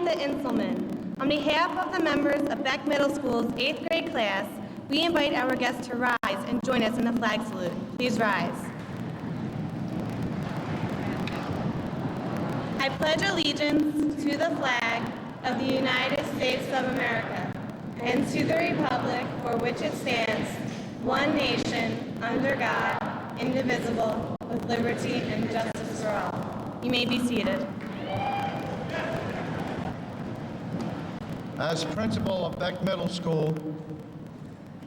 Samantha Inselman. On behalf of the members of Beck Middle School's 8th grade class, we invite our guests to rise and join us in the flag salute. Please rise. I pledge allegiance to the flag of the United States of America and to the republic for which it stands, one nation, under God, indivisible, with liberty and justice for all. You may be seated. As principal of Beck Middle School,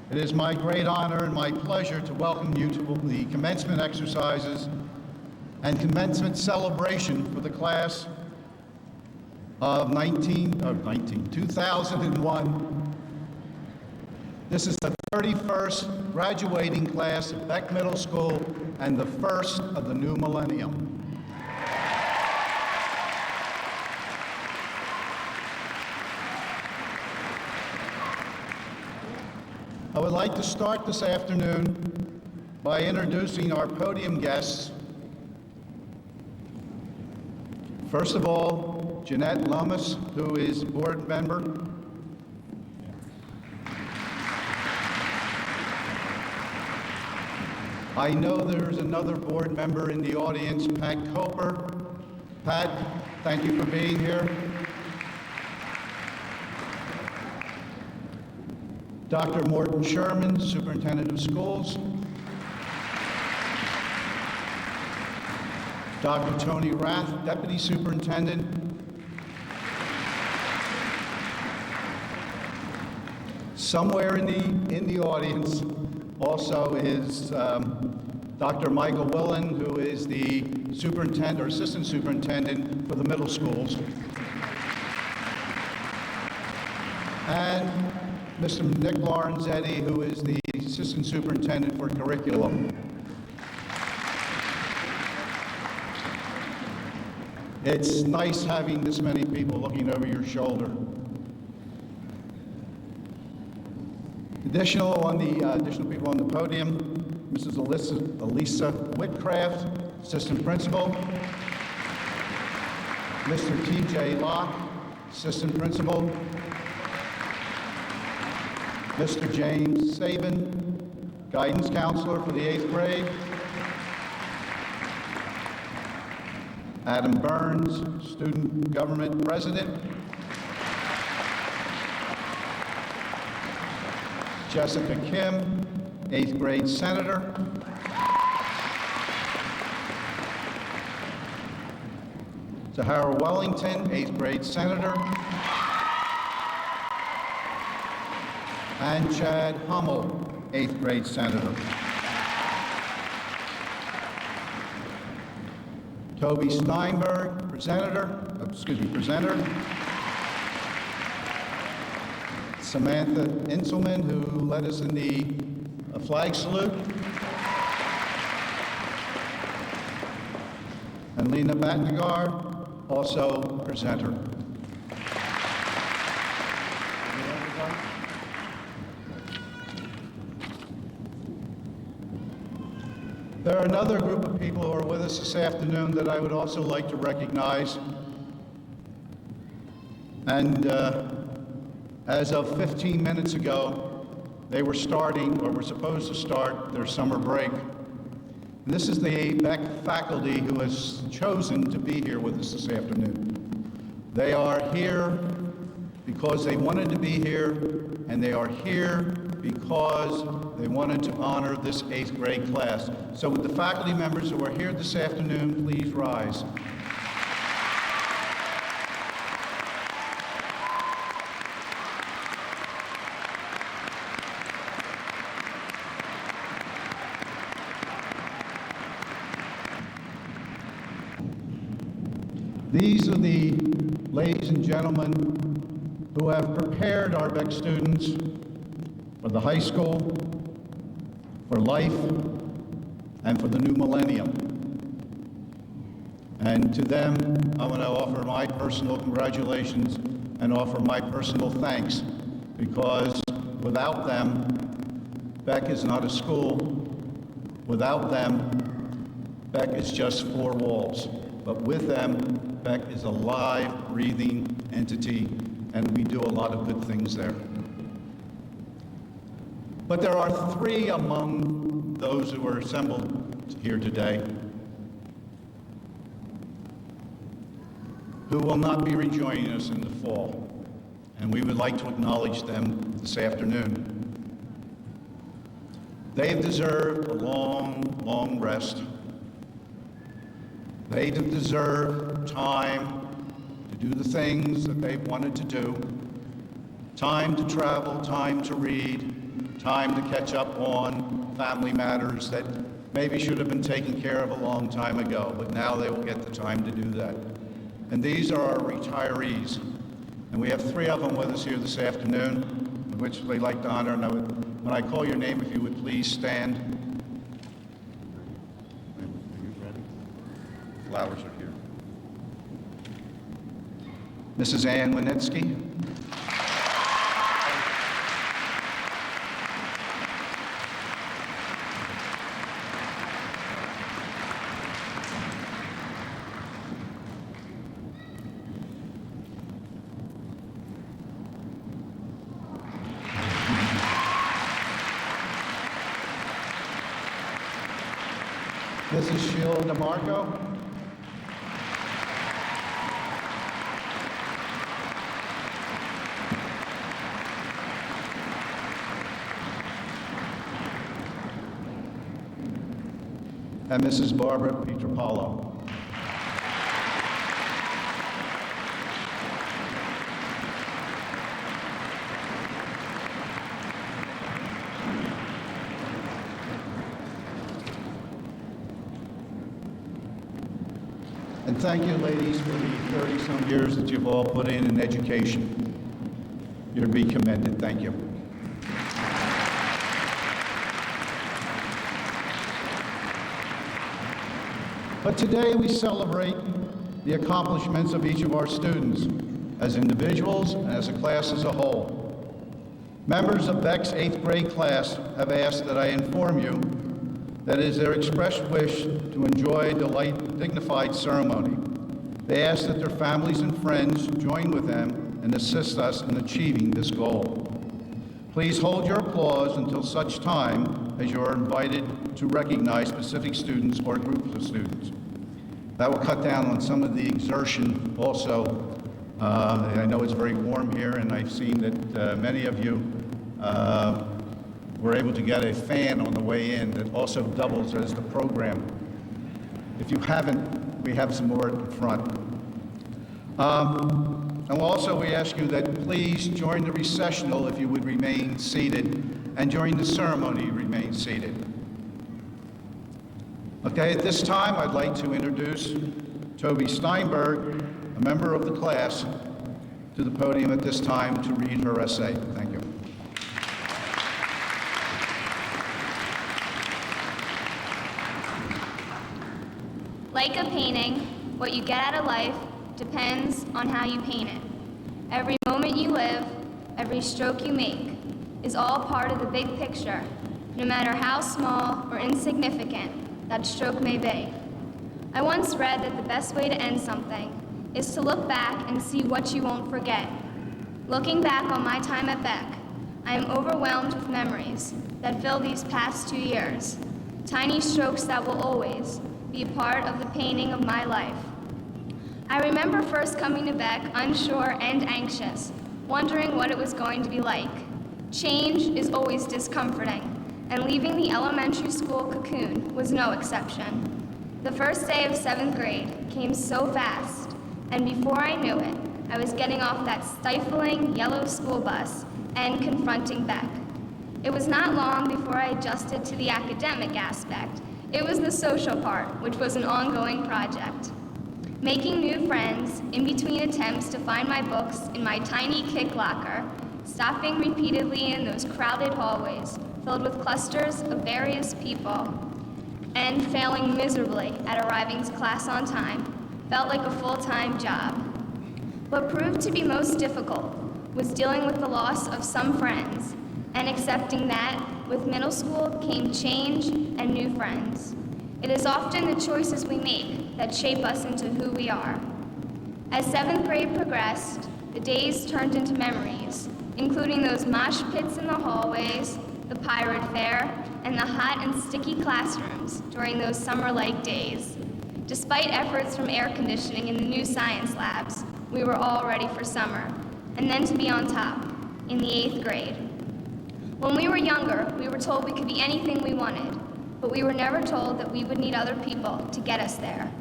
it is my great honor and my pleasure to welcome you to the commencement exercises and commencement celebration for the class of 2001. This is the 31st graduating class of Beck Middle School and the first of the new millennium. I would like to start this afternoon by introducing our podium guests. First of all, Jeanette Lummis, who is board member. I know there's another board member in the audience, Pat Coper. Pat, thank you for being here. Dr. Morton Sherman, Superintendent of Schools. Dr. Tony Rath, Deputy Superintendent. Somewhere in the audience also is Dr. Michael Willen, who is the superintendent or assistant superintendent for the middle schools. And Mr. Nick Lorenzetti, who is the assistant superintendent for curriculum. It's nice having this many people looking over your shoulder. Additional people on the podium, Mrs. Elisa Whitcraft, assistant principal. Mr. T.J. Locke, assistant principal. Mr. James Sabin, guidance counselor for the 8th grade. Adam Burns, student government president. Jessica Kim, 8th grade senator. Zahara Wellington, 8th grade senator. And Chad Hummel, 8th grade senator. Toby Steinberg, presenter. Samantha Inselman, who led us in the flag salute. And Lena Batnagar, also presenter. There are another group of people who are with us this afternoon that I would also like to recognize. And as of 15 minutes ago, they were starting, or were supposed to start, their summer break. And this is the Beck faculty who has chosen to be here with us this afternoon. They are here because they wanted to be here, and they are here because they wanted to honor this 8th grade class. So with the faculty members who are here this afternoon, please rise. These are the ladies and gentlemen who have prepared our Beck students for the high school, for life, and for the new millennium. And to them, I want to offer my personal congratulations and offer my personal thanks, because without them, Beck is not a school. Without them, Beck is just 4 walls. But with them, Beck is a live, breathing entity, and we do a lot of good things there. But there are three among those who are assembled here today who will not be rejoining us in the fall, and we would like to acknowledge them this afternoon. They have deserved a long, long rest. They have deserved time to do the things that they've wanted to do, time to travel, time to read, time to catch up on family matters that maybe should have been taken care of a long time ago, but now they will get the time to do that. And these are our retirees. And we have three of them with us here this afternoon, which they'd like to honor. And when I call your name, if you would please stand. Are you ready? Flowers are here. Mrs. Ann Winitsky. Mrs. Sheila DeMarco. And Mrs. Barbara Pietropalo. And thank you, ladies, for the 30-some years that you've all put in education. You're to be commended. Thank you. But today we celebrate the accomplishments of each of our students as individuals and as a class as a whole. Members of Beck's 8th grade class have asked that I inform you that it is their expressed wish to enjoy a dignified ceremony. They ask that their families and friends join with them and assist us in achieving this goal. Please hold your applause until such time as you are invited to recognize specific students or groups of students. That will cut down on some of the exertion also. I know it's very warm here, and I've seen that many of you were able to get a fan on the way in that also doubles as the program. If you haven't, we have some more at the front. And also we ask you that please join the recessional if you would remain seated, and during the ceremony remain seated. Okay, at this time I'd like to introduce Toby Steinberg, a member of the class, to the podium at this time to read her essay. Thank you. Like a painting, what you get out of life depends on how you paint it. Every moment you live, every stroke you make, is all part of the big picture, no matter how small or insignificant that stroke may be. I once read that the best way to end something is to look back and see what you won't forget. Looking back on my time at Beck, I am overwhelmed with memories that fill these past 2 years, tiny strokes that will always be a part of the painting of my life. I remember first coming to Beck unsure and anxious, wondering what it was going to be like. Change is always discomforting, and leaving the elementary school cocoon was no exception. The first day of 7th grade came so fast, and before I knew it, I was getting off that stifling yellow school bus and confronting Beck. It was not long before I adjusted to the academic aspect. It was the social part, which was an ongoing project. Making new friends in between attempts to find my books in my tiny kick locker, stopping repeatedly in those crowded hallways filled with clusters of various people, and failing miserably at arriving to class on time felt like a full-time job. What proved to be most difficult was dealing with the loss of some friends and accepting that with middle school came change and new friends. It is often the choices we make that shape us into who we are. As 7th grade progressed, the days turned into memories, including those mosh pits in the hallways, the pirate fair, and the hot and sticky classrooms during those summer-like days. Despite efforts from air conditioning in the new science labs, we were all ready for summer, and then to be on top, in the 8th grade. When we were younger, we were told we could be anything we wanted, but we were never told that we would need other people to get us there.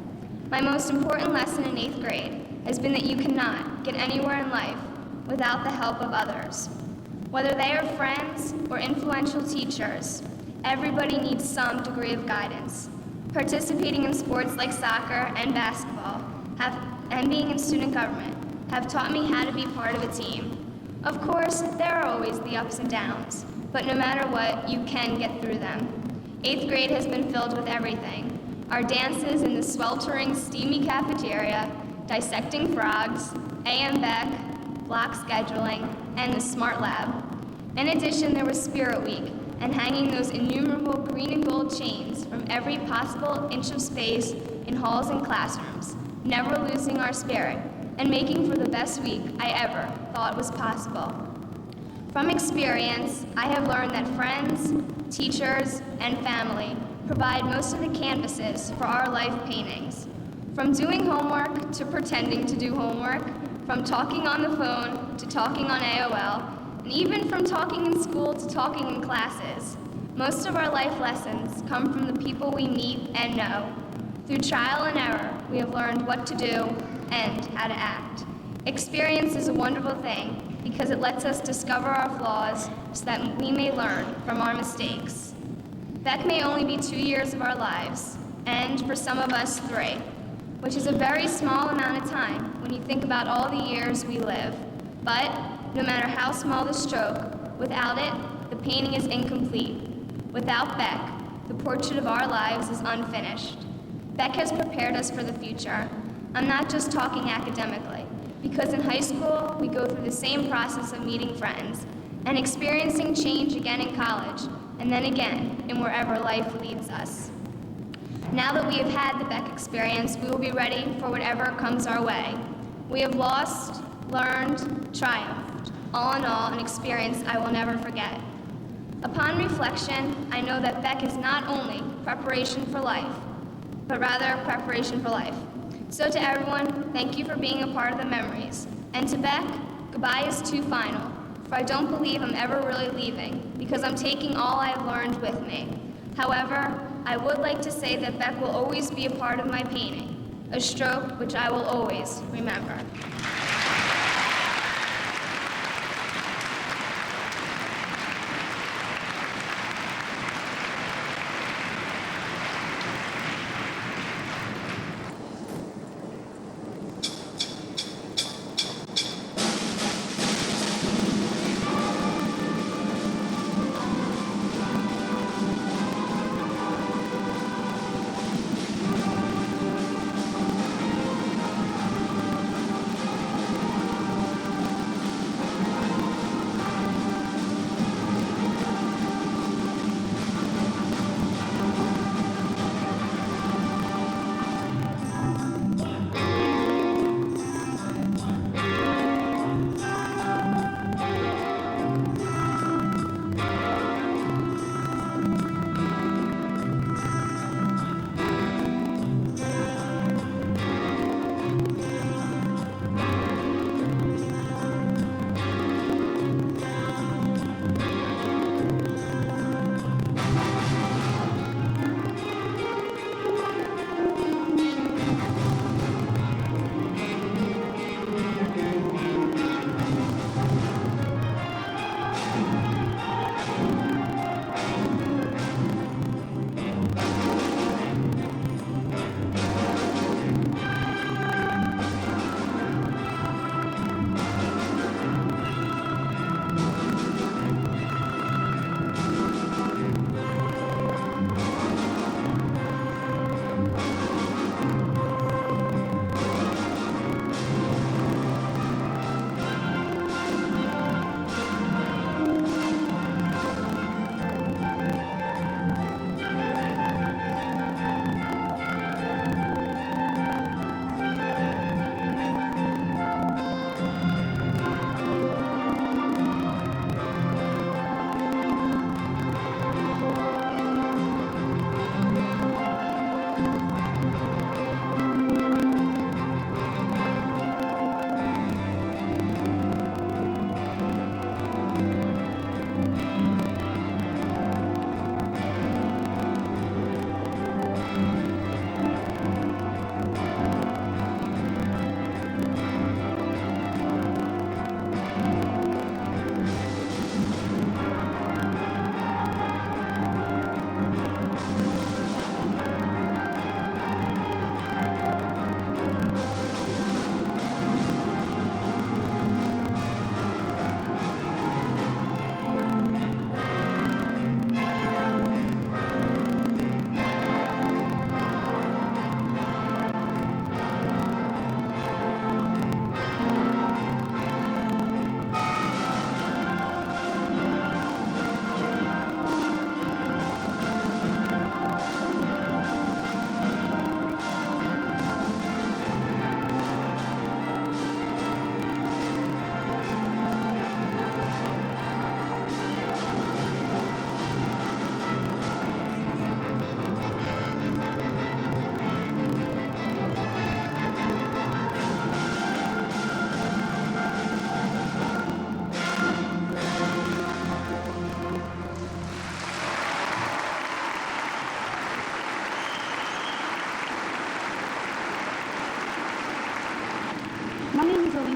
My most important lesson in 8th grade has been that you cannot get anywhere in life without the help of others. Whether they are friends or influential teachers, everybody needs some degree of guidance. Participating in sports like soccer and basketball and being in student government have taught me how to be part of a team. Of course, there are always the ups and downs, but no matter what, you can get through them. 8th grade has been filled with everything. Our dances in the sweltering, steamy cafeteria, dissecting frogs, AM Beck, block scheduling, and the Smart Lab. In addition, there was Spirit Week and hanging those innumerable green and gold chains from every possible inch of space in halls and classrooms, never losing our spirit and making for the best week I ever thought was possible. From experience, I have learned that friends, teachers, and family provide most of the canvases for our life paintings. From doing homework to pretending to do homework, from talking on the phone to talking on AOL, and even from talking in school to talking in classes. Most of our life lessons come from the people we meet and know. Through trial and error, we have learned what to do and how to act. Experience is a wonderful thing because it lets us discover our flaws so that we may learn from our mistakes. Beck may only be 2 years of our lives, and for some of us 3, which is a very small amount of time when you think about all the years we live. But no matter how small the stroke, without it, the painting is incomplete. Without Beck, the portrait of our lives is unfinished. Beck has prepared us for the future. I'm not just talking academically, because in high school, we go through the same process of meeting friends and experiencing change again in college, and then again in wherever life leads us. Now that we have had the Beck experience, we will be ready for whatever comes our way. We have lost, learned, triumphed, all in all, an experience I will never forget. Upon reflection, I know that Beck is not only preparation for life, but rather preparation for life. So to everyone, thank you for being a part of the memories. And to Beck, goodbye is too final, for I don't believe I'm ever really leaving, because I'm taking all I have learned with me. However, I would like to say that Beck will always be a part of my painting, a stroke which I will always remember.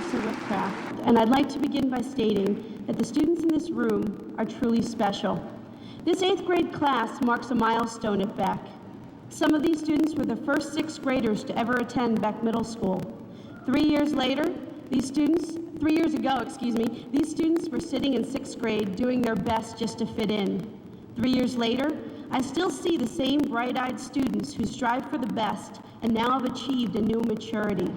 Officer Whitcraft, and I'd like to begin by stating that the students in this room are truly special. This 8th grade class marks a milestone at Beck. Some of these students were the first 6th graders to ever attend Beck Middle School. 3 years ago, these students were sitting in 6th grade doing their best just to fit in. 3 years later, I still see the same bright-eyed students who strive for the best and now have achieved a new maturity.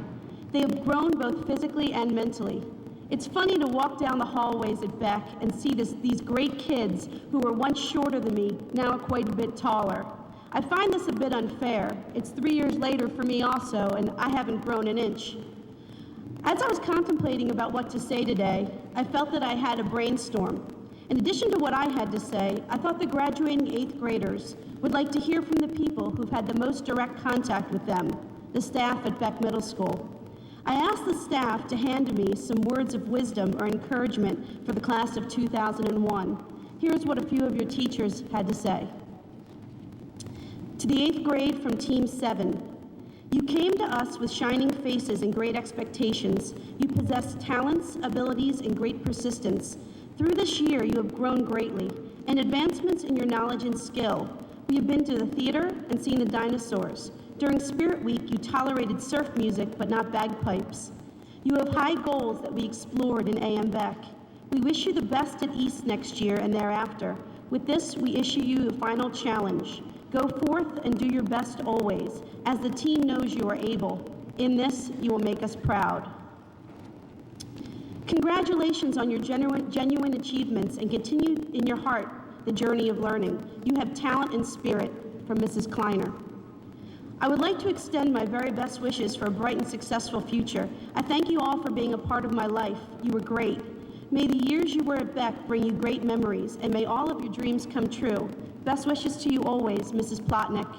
They have grown both physically and mentally. It's funny to walk down the hallways at Beck and see these great kids who were once shorter than me, now are quite a bit taller. I find this a bit unfair. It's 3 years later for me also, and I haven't grown an inch. As I was contemplating about what to say today, I felt that I had a brainstorm. In addition to what I had to say, I thought the graduating 8th graders would like to hear from the people who've had the most direct contact with them, the staff at Beck Middle School. I asked the staff to hand to me some words of wisdom or encouragement for the class of 2001. Here's what a few of your teachers had to say. To the 8th grade from Team 7, you came to us with shining faces and great expectations. You possess talents, abilities, and great persistence. Through this year, you have grown greatly, and advancements in your knowledge and skill. We have been to the theater and seen the dinosaurs. During Spirit Week, you tolerated surf music, but not bagpipes. You have high goals that we explored in AM Beck. We wish you the best at East next year and thereafter. With this, we issue you the final challenge. Go forth and do your best always, as the team knows you are able. In this, you will make us proud. Congratulations on your genuine achievements, and continue in your heart the journey of learning. You have talent and spirit. From Mrs. Kleiner. I would like to extend my very best wishes for a bright and successful future. I thank you all for being a part of my life. You were great. May the years you were at Beck bring you great memories, and may all of your dreams come true. Best wishes to you always, Mrs. Plotnick.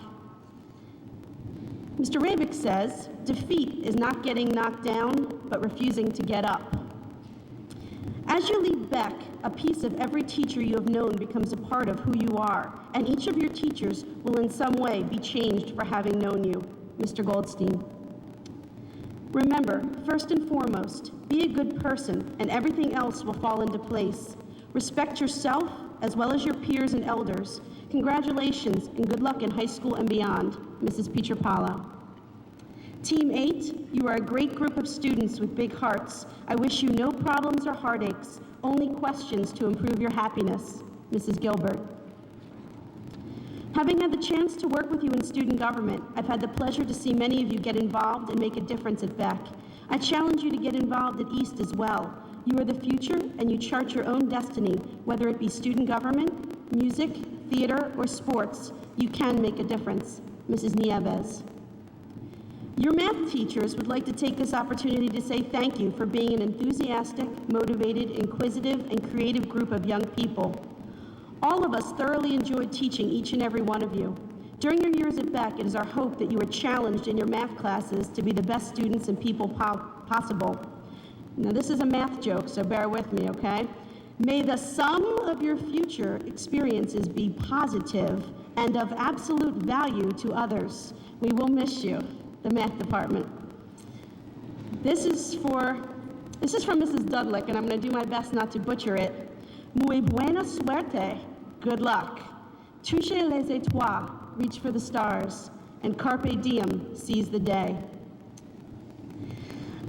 Mr. Rabick says, defeat is not getting knocked down, but refusing to get up. As you leave Beck, a piece of every teacher you have known becomes a part of who you are, and each of your teachers will in some way be changed for having known you. Mr. Goldstein. Remember, first and foremost, be a good person, and everything else will fall into place. Respect yourself, as well as your peers and elders. Congratulations, and good luck in high school and beyond. Mrs. Pietropalo. Team 8, you are a great group of students with big hearts. I wish you no problems or heartaches, only questions to improve your happiness. Mrs. Gilbert. Having had the chance to work with you in student government, I've had the pleasure to see many of you get involved and make a difference at Beck. I challenge you to get involved at East as well. You are the future, and you chart your own destiny, whether it be student government, music, theater, or sports. You can make a difference. Mrs. Nieves. Your math teachers would like to take this opportunity to say thank you for being an enthusiastic, motivated, inquisitive, and creative group of young people. All of us thoroughly enjoyed teaching each and every one of you. During your years at Beck, it is our hope that you are challenged in your math classes to be the best students and people possible. Now, this is a math joke, so bear with me, okay? May the sum of your future experiences be positive and of absolute value to others. We will miss you. The math department. This is from Mrs. Dudlick, and I'm going to do my best not to butcher it. Muy buena suerte. Good luck. Touchez les étoiles. Reach for the stars. And carpe diem. Seize the day.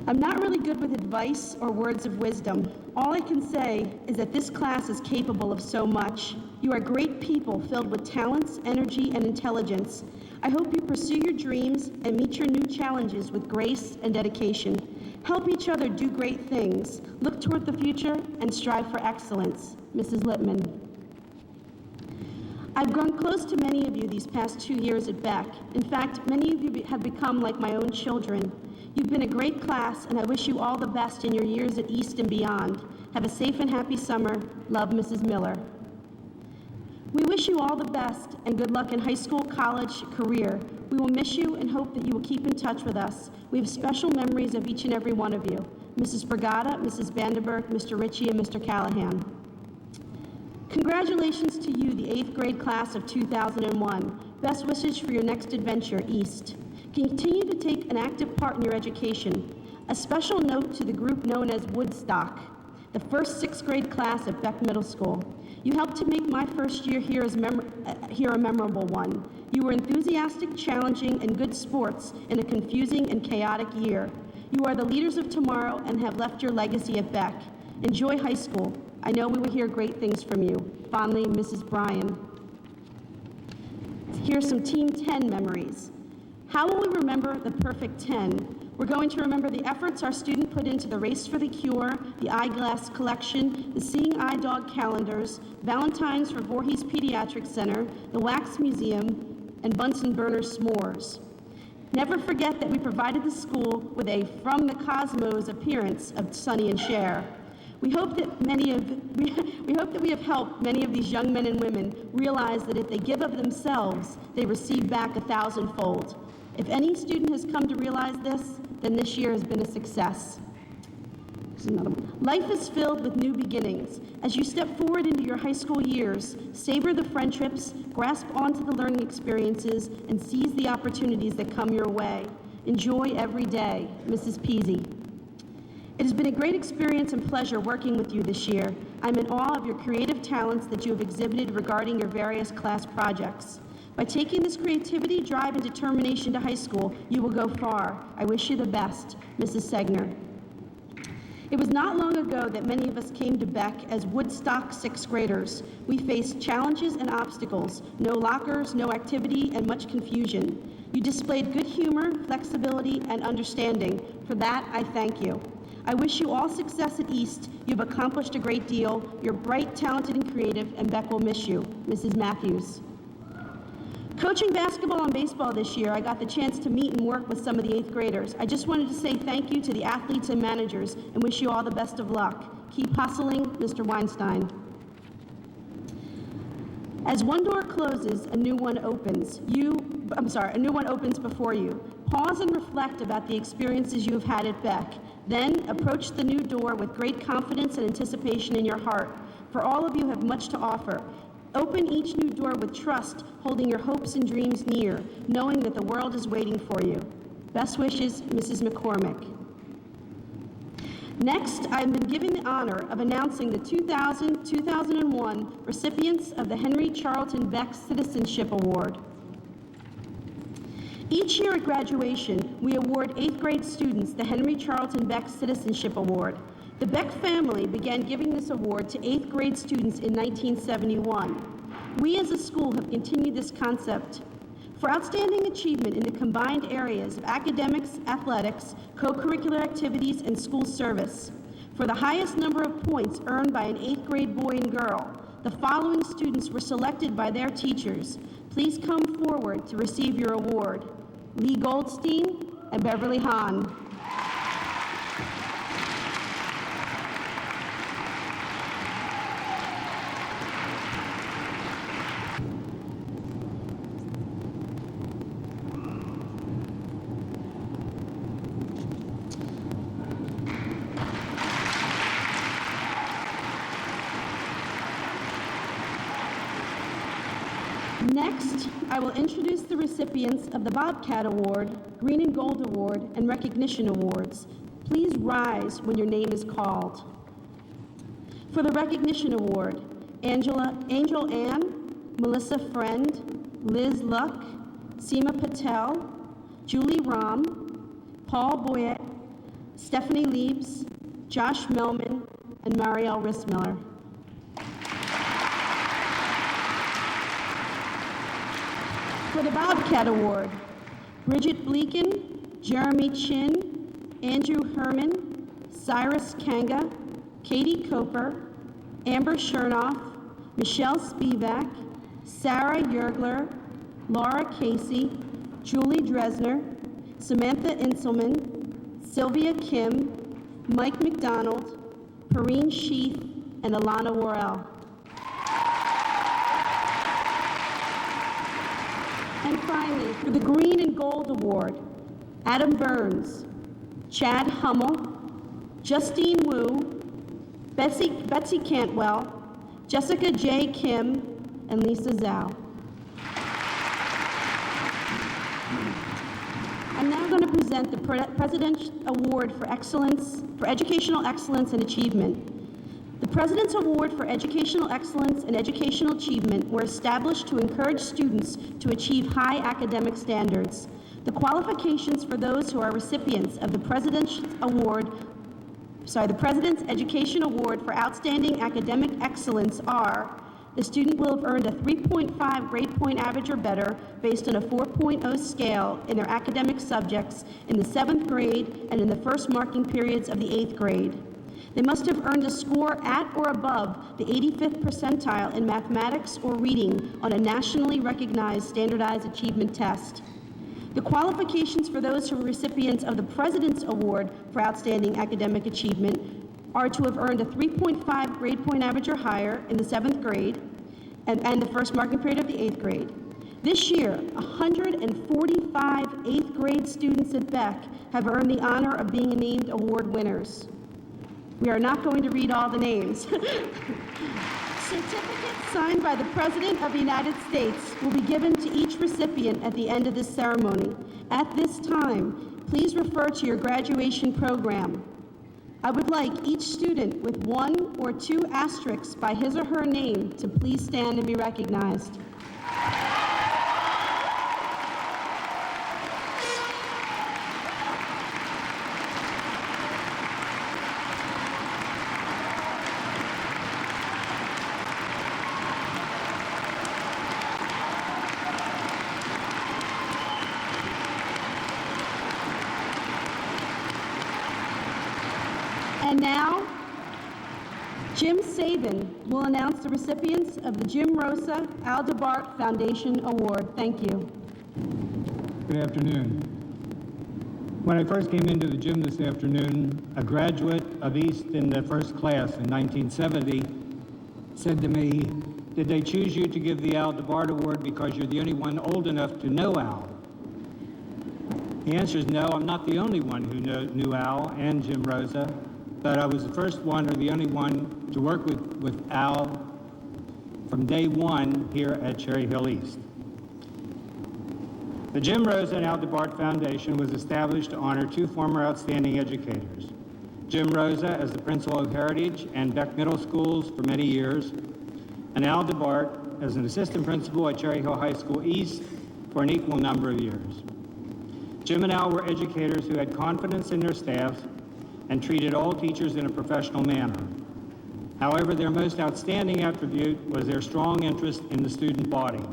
I'm not really good with advice or words of wisdom. All I can say is that this class is capable of so much. You are great people filled with talents, energy, and intelligence. I hope you pursue your dreams and meet your new challenges with grace and dedication. Help each other do great things. Look toward the future and strive for excellence. Mrs. Lippman. I've grown close to many of you these past 2 years at Beck. In fact, many of you have become like my own children. You've been a great class, and I wish you all the best in your years at East and beyond. Have a safe and happy summer. Love, Mrs. Miller. We wish you all the best and good luck in high school, college, career. We will miss you and hope that you will keep in touch with us. We have special memories of each and every one of you. Mrs. Brigada, Mrs. Vandenberg, Mr. Ritchie, and Mr. Callahan. Congratulations to you, the 8th grade class of 2001. Best wishes for your next adventure, East. Continue to take an active part in your education. A special note to the group known as Woodstock, the first 6th grade class at Beck Middle School. You helped to make my first year here a memorable one. You were enthusiastic, challenging, and good sports in a confusing and chaotic year. You are the leaders of tomorrow and have left your legacy at Beck. Enjoy high school. I know we will hear great things from you. Fondly, Mrs. Bryan. Here's some Team 10 memories. How will we remember the perfect 10? We're going to remember the efforts our student put into the Race for the Cure, the Eyeglass Collection, the Seeing Eye Dog calendars, Valentine's for Voorhees Pediatric Center, the Wax Museum, and Bunsen burner s'mores. Never forget that we provided the school with a from the cosmos appearance of Sonny and Cher. We hope that we have helped many of these young men and women realize that if they give of themselves, they receive back 1,000-fold. If any student has come to realize this, then this year has been a success. Here's another one. Life is filled with new beginnings. As you step forward into your high school years, savor the friendships, grasp onto the learning experiences, and seize the opportunities that come your way. Enjoy every day. Mrs. Peasy. It has been a great experience and pleasure working with you this year. I'm in awe of your creative talents that you have exhibited regarding your various class projects. By taking this creativity, drive, and determination to high school, you will go far. I wish you the best, Mrs. Segner. It was not long ago that many of us came to Beck as Woodstock 6th graders. We faced challenges and obstacles, no lockers, no activity, and much confusion. You displayed good humor, flexibility, and understanding. For that, I thank you. I wish you all success at East. You've accomplished a great deal. You're bright, talented, and creative, and Beck will miss you. Mrs. Matthews. Coaching basketball and baseball this year, I got the chance to meet and work with some of the 8th graders. I just wanted to say thank you to the athletes and managers and wish you all the best of luck. Keep hustling, Mr. Weinstein. As one door closes, a new one opens. A new one opens before you. Pause and reflect about the experiences you have had at Beck. Then approach the new door with great confidence and anticipation in your heart. For all of you have much to offer. Open each new door with trust, holding your hopes and dreams near, knowing that the world is waiting for you. Best wishes, Mrs. McCormick. Next, I've been given the honor of announcing the 2000-2001 recipients of the Henry Charlton Beck Citizenship Award. Each year at graduation, we award 8th grade students the Henry Charlton Beck Citizenship Award. The Beck family began giving this award to 8th grade students in 1971. We as a school have continued this concept. For outstanding achievement in the combined areas of academics, athletics, co-curricular activities, and school service. For the highest number of points earned by an 8th grade boy and girl, the following students were selected by their teachers. Please come forward to receive your award. Lee Goldstein and Beverly Hahn. Next, I will introduce the recipients of the Bobcat Award, Green and Gold Award, and Recognition Awards. Please rise when your name is called. For the Recognition Award, Angel Ann, Melissa Friend, Liz Luck, Seema Patel, Julie Ram, Paul Boyette, Stephanie Liebs, Josh Melman, and Marielle Rissmiller. For the Bobcat Award, Bridget Bleakin, Jeremy Chin, Andrew Herman, Cyrus Kanga, Katie Coper, Amber Chernoff, Michelle Spivak, Sarah Yergler, Laura Casey, Julie Dresner, Samantha Inselman, Sylvia Kim, Mike McDonald, Perrine Sheath, and Alana Worrell. And finally, for the Green and Gold Award, Adam Burns, Chad Hummel, Justine Wu, Betsy Cantwell, Jessica J. Kim, and Lisa Zhao. I'm now going to present the President's Award for Educational Excellence and Achievement. The President's Award for Educational Excellence and Educational Achievement were established to encourage students to achieve high academic standards. The qualifications for those who are recipients of the President's Education Award for Outstanding Academic Excellence are: the student will have earned a 3.5 grade point average or better based on a 4.0 scale in their academic subjects in the 7th grade and in the first marking periods of the 8th grade. They must have earned a score at or above the 85th percentile in mathematics or reading on a nationally recognized standardized achievement test. The qualifications for those who are recipients of the President's Award for Outstanding Academic Achievement are to have earned a 3.5 grade point average or higher in the 7th grade and the first marking period of the 8th grade. This year, 145 8th grade students at Beck have earned the honor of being named award winners. We are not going to read all the names. Certificates signed by the President of the United States will be given to each recipient at the end of this ceremony. At this time, please refer to your graduation program. I would like each student with 1 or 2 asterisks by his or her name to please stand and be recognized. And now, Jim Sabin will announce the recipients of the Jim Rosa Aldebart Foundation Award. Thank you. Good afternoon. When I first came into the gym this afternoon, a graduate of East in the first class in 1970 said to me, "Did they choose you to give the Aldebart Award because you're the only one old enough to know Al?" The answer is no, I'm not the only one who knew Al and Jim Rosa, but I was the first one or the only one to work with Al from day one here at Cherry Hill East. The Jim Rosa and Aldebart Foundation was established to honor 2 former outstanding educators, Jim Rosa as the principal of Heritage and Beck Middle Schools for many years, and Aldebart as an assistant principal at Cherry Hill High School East for an equal number of years. Jim and Al were educators who had confidence in their staffs and treated all teachers in a professional manner. However, their most outstanding attribute was their strong interest in the student body.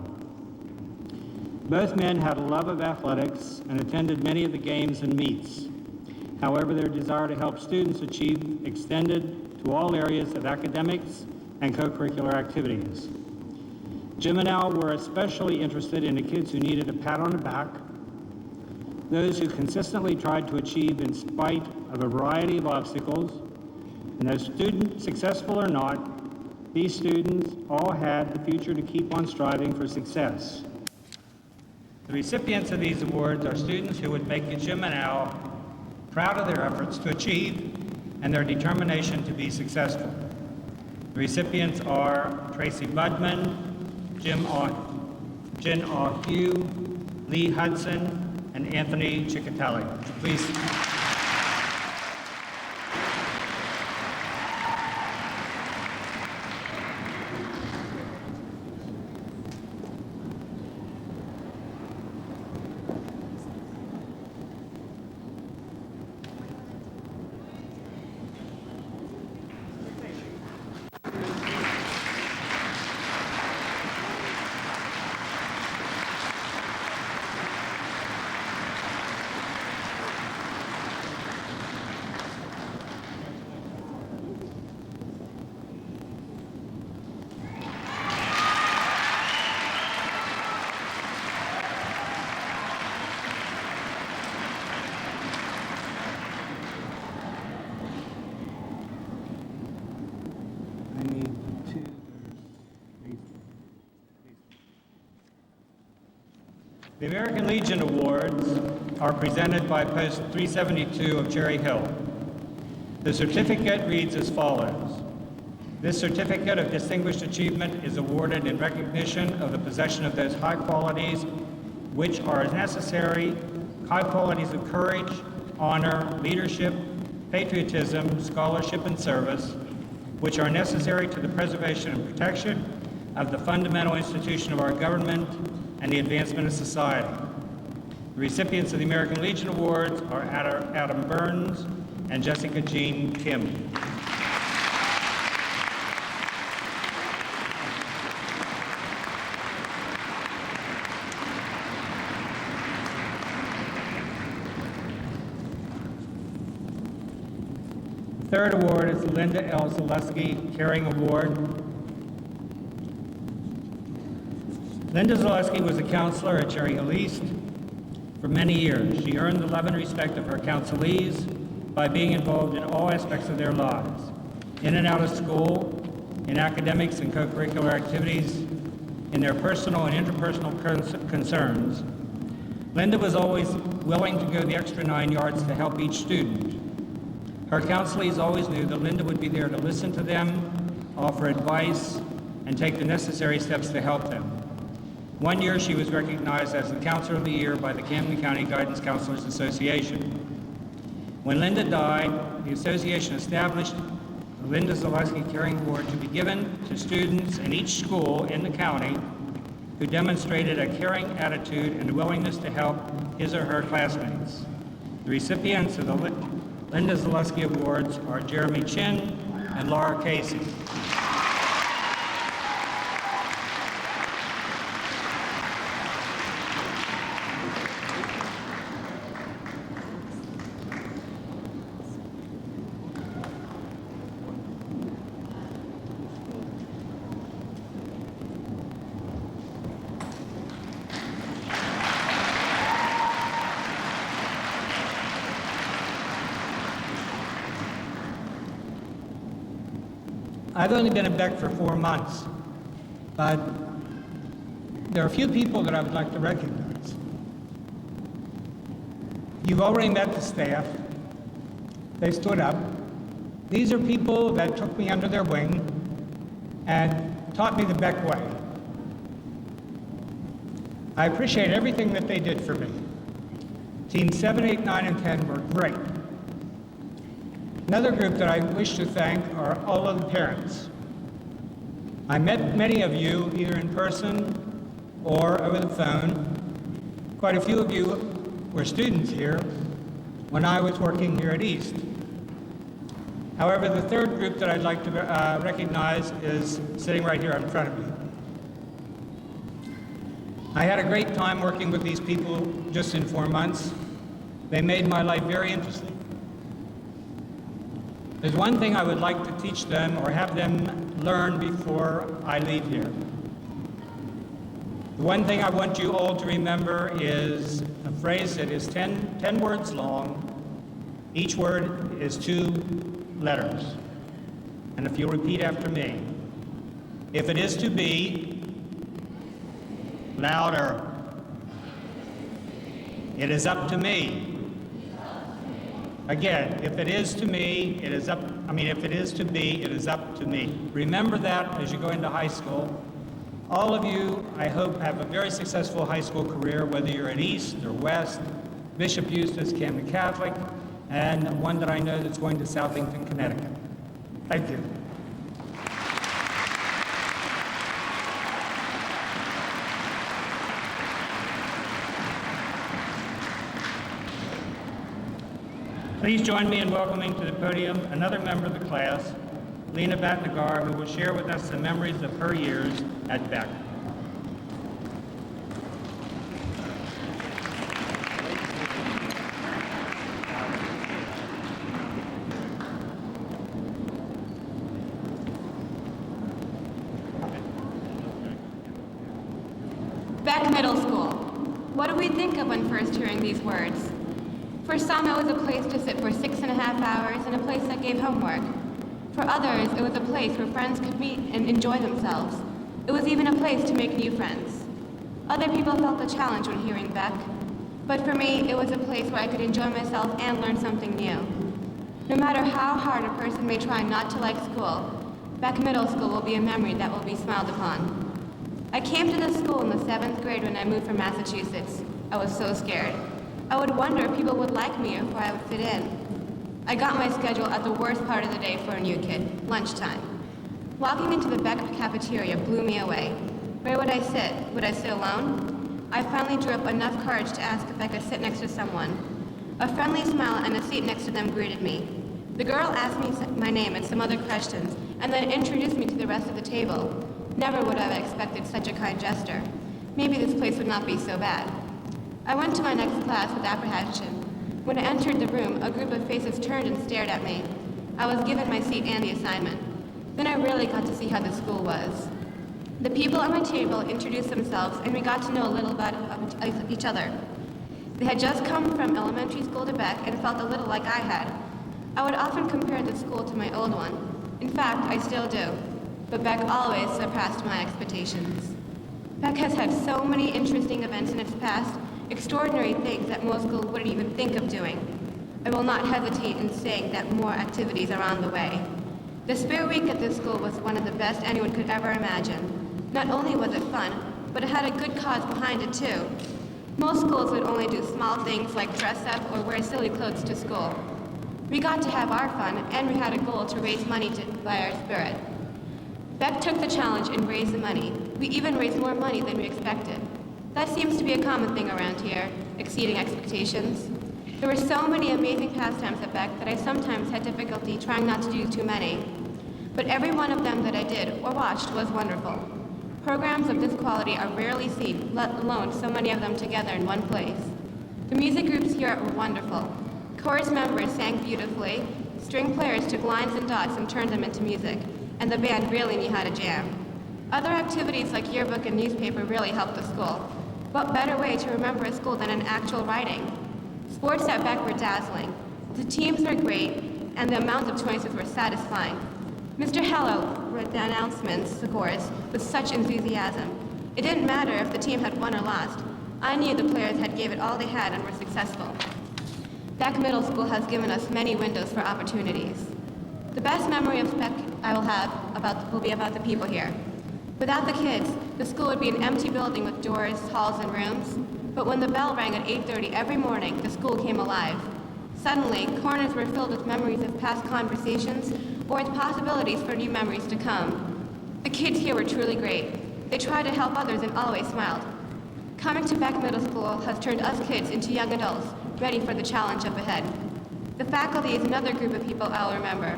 Both men had a love of athletics and attended many of the games and meets. However, their desire to help students achieve extended to all areas of academics and co-curricular activities. Jim and Al were especially interested in the kids who needed a pat on the back, those who consistently tried to achieve in spite of a variety of obstacles, and those students, successful or not, these students all had the future to keep on striving for success. The recipients of these awards are students who would make Jim and Al proud of their efforts to achieve and their determination to be successful. The recipients are Tracy Budman, Jin Hugh, Lee Hudson, and Anthony Ciccatelli. Please. The American Legion Awards are presented by Post 372 of Cherry Hill. The certificate reads as follows. This certificate of distinguished achievement is awarded in recognition of the possession of those high qualities which are necessary high qualities of courage, honor, leadership, patriotism, scholarship, and service, which are necessary to the preservation and protection of the fundamental institution of our government and the advancement of society. The recipients of the American Legion Awards are Adam Burns and Jessica Jean Kim. The third award is the Linda L. Zaleski Caring Award. Linda Zaleski was a counselor at Cherry Hill East for many years. She earned the love and respect of her counselees by being involved in all aspects of their lives, in and out of school, in academics and co-curricular activities, in their personal and interpersonal concerns. Linda was always willing to go the extra 9 yards to help each student. Her counselees always knew that Linda would be there to listen to them, offer advice, and take the necessary steps to help them. One year, she was recognized as the Counselor of the Year by the Camden County Guidance Counselors Association. When Linda died, the association established the Linda Zaleski Caring Award to be given to students in each school in the county who demonstrated a caring attitude and a willingness to help his or her classmates. The recipients of the Linda Zaleski Awards are Jeremy Chin and Laura Casey. I've only been at Beck for 4 months, but there are a few people that I would like to recognize. You've already met the staff. They stood up. These are people that took me under their wing and taught me the Beck way. I appreciate everything that they did for me. Teams 7, 8, 9, and 10 were great. Another group that I wish to thank are all of the parents. I met many of you either in person or over the phone. Quite a few of you were students here when I was working here at East. However, the third group that I'd like to recognize is sitting right here in front of me. I had a great time working with these people just in 4 months. They made my life very interesting. There's one thing I would like to teach them or have them learn before I leave here. The one thing I want you all to remember is a phrase that is 10 words long. Each word is 2 letters. And if you'll repeat after me. If it is to be, louder. It is up to me. Again, if it is to me, it is up, if it is to be, it is up to me. Remember that as you go into high school. All of you, I hope, have a very successful high school career, whether you're at East or West, Bishop Eustace, Camden Catholic, and one that I know that's going to Southington, Connecticut. Thank you. Please join me in welcoming to the podium another member of the class, Lena Batnagar, who will share with us the memories of her years at Beck. Beck Middle School. What do we think of when first hearing these words? For some, it was a place to sit for 6.5 hours and a place that gave homework. For others, it was a place where friends could meet and enjoy themselves. It was even a place to make new friends. Other people felt the challenge when hearing Beck, but for me, it was a place where I could enjoy myself and learn something new. No matter how hard a person may try not to like school, Beck Middle School will be a memory that will be smiled upon. I came to this school in the 7th grade when I moved from Massachusetts. I was so scared. I would wonder if people would like me or if I would fit in. I got my schedule at the worst part of the day for a new kid, lunchtime. Walking into the Beck cafeteria blew me away. Where would I sit? Would I sit alone? I finally drew up enough courage to ask if I could sit next to someone. A friendly smile and a seat next to them greeted me. The girl asked me my name and some other questions, and then introduced me to the rest of the table. Never would I have expected such a kind gesture. Maybe this place would not be so bad. I went to my next class with apprehension. When I entered the room, a group of faces turned and stared at me. I was given my seat and the assignment. Then I really got to see how the school was. The people at my table introduced themselves, and we got to know a little about each other. They had just come from elementary school to Beck and felt a little like I had. I would often compare the school to my old one. In fact, I still do. But Beck always surpassed my expectations. Beck has had so many interesting events in its past, extraordinary things that most schools wouldn't even think of doing. I will not hesitate in saying that more activities are on the way. The Spare Week at this school was one of the best anyone could ever imagine. Not only was it fun, but it had a good cause behind it too. Most schools would only do small things like dress up or wear silly clothes to school. We got to have our fun, and we had a goal to raise money by our spirit. Beck took the challenge and raised the money. We even raised more money than we expected. That seems to be a common thing around here, exceeding expectations. There were so many amazing pastimes at Beck that I sometimes had difficulty trying not to do too many. But every one of them that I did or watched was wonderful. Programs of this quality are rarely seen, let alone so many of them together in one place. The music groups here were wonderful. Chorus members sang beautifully, string players took lines and dots and turned them into music, and the band really knew how to jam. Other activities like yearbook and newspaper really helped the school. What better way to remember a school than an actual writing? Sports at Beck were dazzling. The teams were great, and the amount of choices were satisfying. Mr. Hello read the announcements, of course, with such enthusiasm. It didn't matter if the team had won or lost. I knew the players had gave it all they had and were successful. Beck Middle School has given us many windows for opportunities. The best memory of Beck I will have will be about the people here. Without the kids, the school would be an empty building with doors, halls, and rooms. But when the bell rang at 8:30 every morning, the school came alive. Suddenly, corners were filled with memories of past conversations or with possibilities for new memories to come. The kids here were truly great. They tried to help others and always smiled. Coming to Beck Middle School has turned us kids into young adults, ready for the challenge up ahead. The faculty is another group of people I'll remember.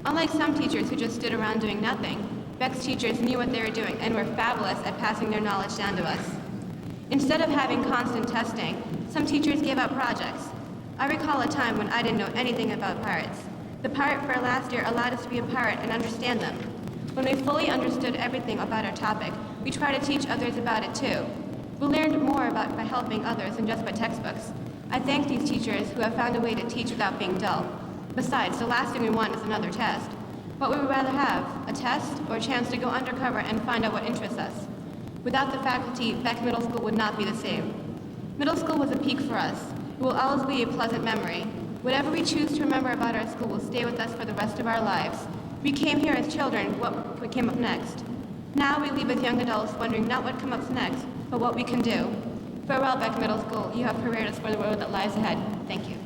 Unlike some teachers who just stood around doing nothing, Beck's teachers knew what they were doing and were fabulous at passing their knowledge down to us. Instead of having constant testing, some teachers gave out projects. I recall a time when I didn't know anything about pirates. The pirate fair last year allowed us to be a pirate and understand them. When we fully understood everything about our topic, we tried to teach others about it too. We learned more by helping others than just by textbooks. I thank these teachers who have found a way to teach without being dull. Besides, the last thing we want is another test. What would we rather have, a test or a chance to go undercover and find out what interests us? Without the faculty, Beck Middle School would not be the same. Middle school was a peak for us. It will always be a pleasant memory. Whatever we choose to remember about our school will stay with us for the rest of our lives. We came here as children, what came up next. Now we leave as young adults wondering not what comes up next, but what we can do. Farewell, Beck Middle School. You have prepared us for the road that lies ahead. Thank you.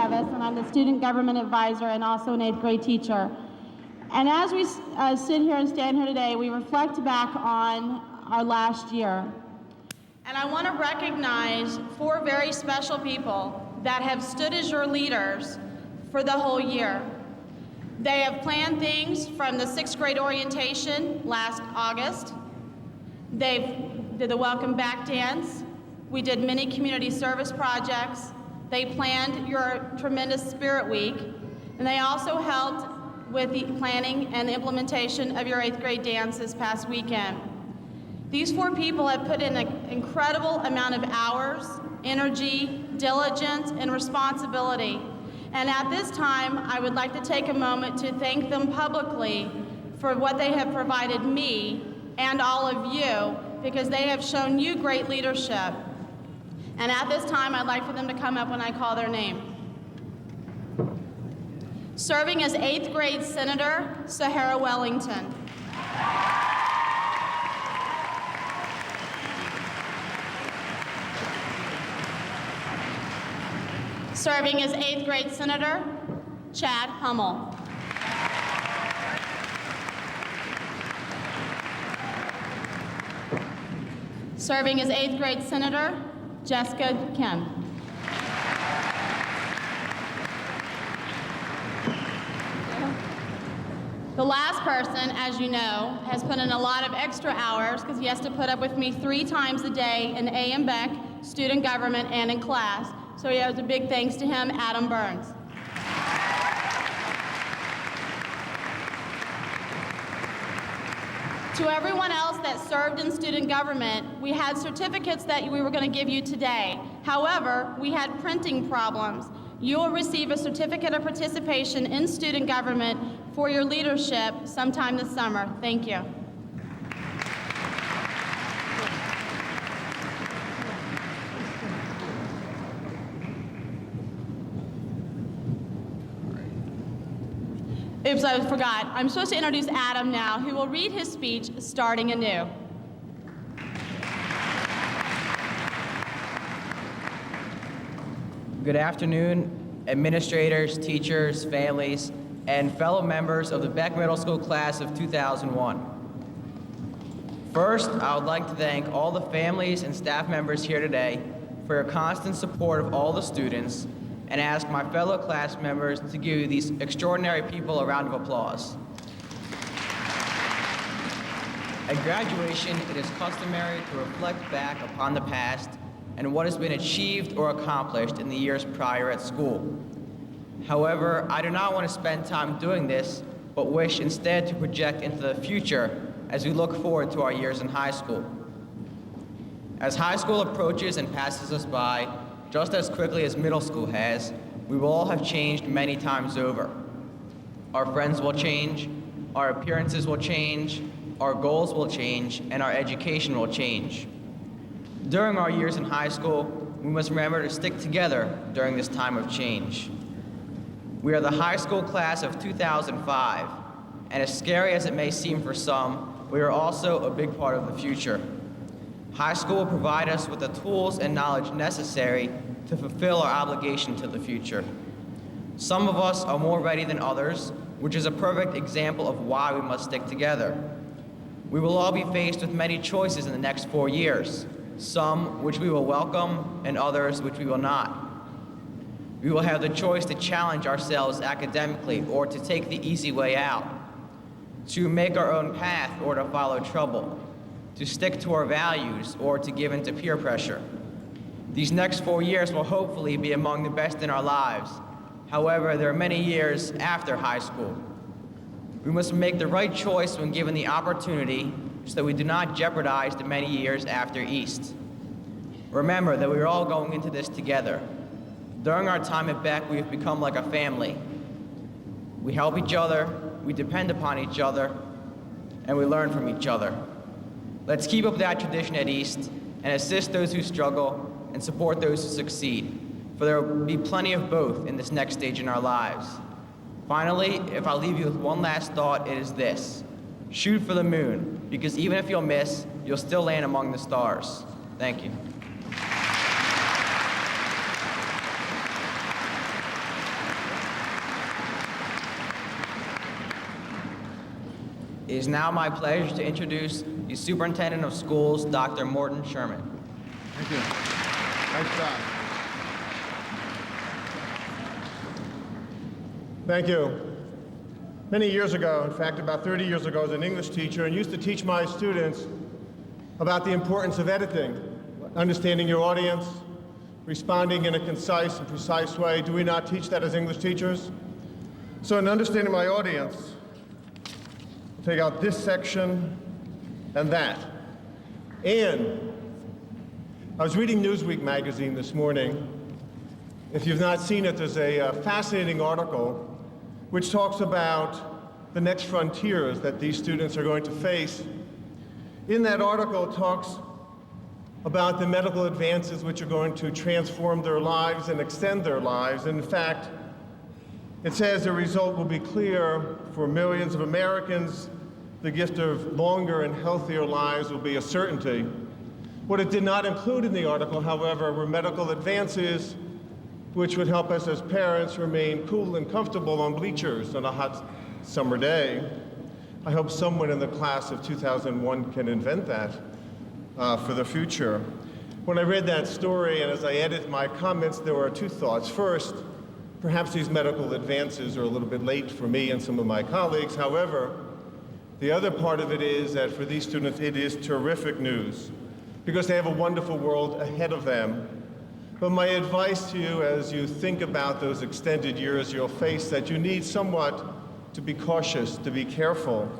Nevis, and I'm the Student Government Advisor and also an 8th grade teacher. And as we sit here and stand here today, we reflect back on our last year. And I want to recognize 4 very special people that have stood as your leaders for the whole year. They have planned things from the 6th grade orientation last August. They did the welcome back dance. We did many community service projects. They planned your tremendous Spirit Week. And they also helped with the planning and the implementation of your 8th grade dance this past weekend. These 4 people have put in an incredible amount of hours, energy, diligence, and responsibility. And at this time, I would like to take a moment to thank them publicly for what they have provided me and all of you, because they have shown you great leadership. And at this time, I'd like for them to come up when I call their name. Serving as 8th grade Senator, Sahara Wellington. Serving as 8th grade Senator, Chad Hummel. Serving as 8th grade Senator, Jessica Kim. The last person, as you know, has put in a lot of extra hours because he has to put up with me 3 times a day in A.M. Beck, student government, and in class. So he has a big thanks to him, Adam Burns. To everyone else that served in student government, we had certificates that we were going to give you today. However, we had printing problems. You will receive a certificate of participation in student government for your leadership sometime this summer. Thank you. Oops, I forgot. I'm supposed to introduce Adam now, who will read his speech starting anew. Good afternoon, administrators, teachers, families, and fellow members of the Beck Middle School class of 2001. First, I would like to thank all the families and staff members here today for your constant support of all the students, and ask my fellow class members to give these extraordinary people a round of applause. At graduation, it is customary to reflect back upon the past and what has been achieved or accomplished in the years prior at school. However, I do not want to spend time doing this, but wish instead to project into the future as we look forward to our years in high school. As high school approaches and passes us by, just as quickly as middle school has, we will all have changed many times over. Our friends will change, our appearances will change, our goals will change, and our education will change. During our years in high school, we must remember to stick together during this time of change. We are the high school class of 2005, and as scary as it may seem for some, we are also a big part of the future. High school will provide us with the tools and knowledge necessary to fulfill our obligation to the future. Some of us are more ready than others, which is a perfect example of why we must stick together. We will all be faced with many choices in the next 4 years, some which we will welcome and others which we will not. We will have the choice to challenge ourselves academically or to take the easy way out, to make our own path or to follow trouble, to stick to our values or to give in to peer pressure. These next 4 years will hopefully be among the best in our lives. However, there are many years after high school. We must make the right choice when given the opportunity so that we do not jeopardize the many years after East. Remember that we are all going into this together. During our time at Beck, we have become like a family. We help each other, we depend upon each other, and we learn from each other. Let's keep up that tradition at East and assist those who struggle and support those who succeed, for there will be plenty of both in this next stage in our lives. Finally, if I'll leave you with one last thought, it is this: shoot for the moon, because even if you'll miss, you'll still land among the stars. Thank you. It is now my pleasure to introduce the Superintendent of Schools, Dr. Morton Sherman. Thank you. Nice job. Thank you. Many years ago, in fact about 30 years ago, I was an English teacher and used to teach my students about the importance of editing, understanding your audience, responding in a concise and precise way. Do we not teach that as English teachers? So in understanding my audience, I'll take out this section and that. And I was reading Newsweek magazine this morning. If you've not seen it, there's a fascinating article which talks about the next frontiers that these students are going to face. In that article, it talks about the medical advances which are going to transform their lives and extend their lives. And in fact, it says the result will be clear for millions of Americans. The gift of longer and healthier lives will be a certainty. What it did not include in the article, however, were medical advances which would help us as parents remain cool and comfortable on bleachers on a hot summer day. I hope someone in the class of 2001 can invent that for the future. When I read that story and as I edited my comments, there were two thoughts. First, perhaps these medical advances are a little bit late for me and some of my colleagues. However, the other part of it is that for these students, it is terrific news because they have a wonderful world ahead of them. But my advice to you as you think about those extended years you'll face, that you need somewhat to be cautious, to be careful.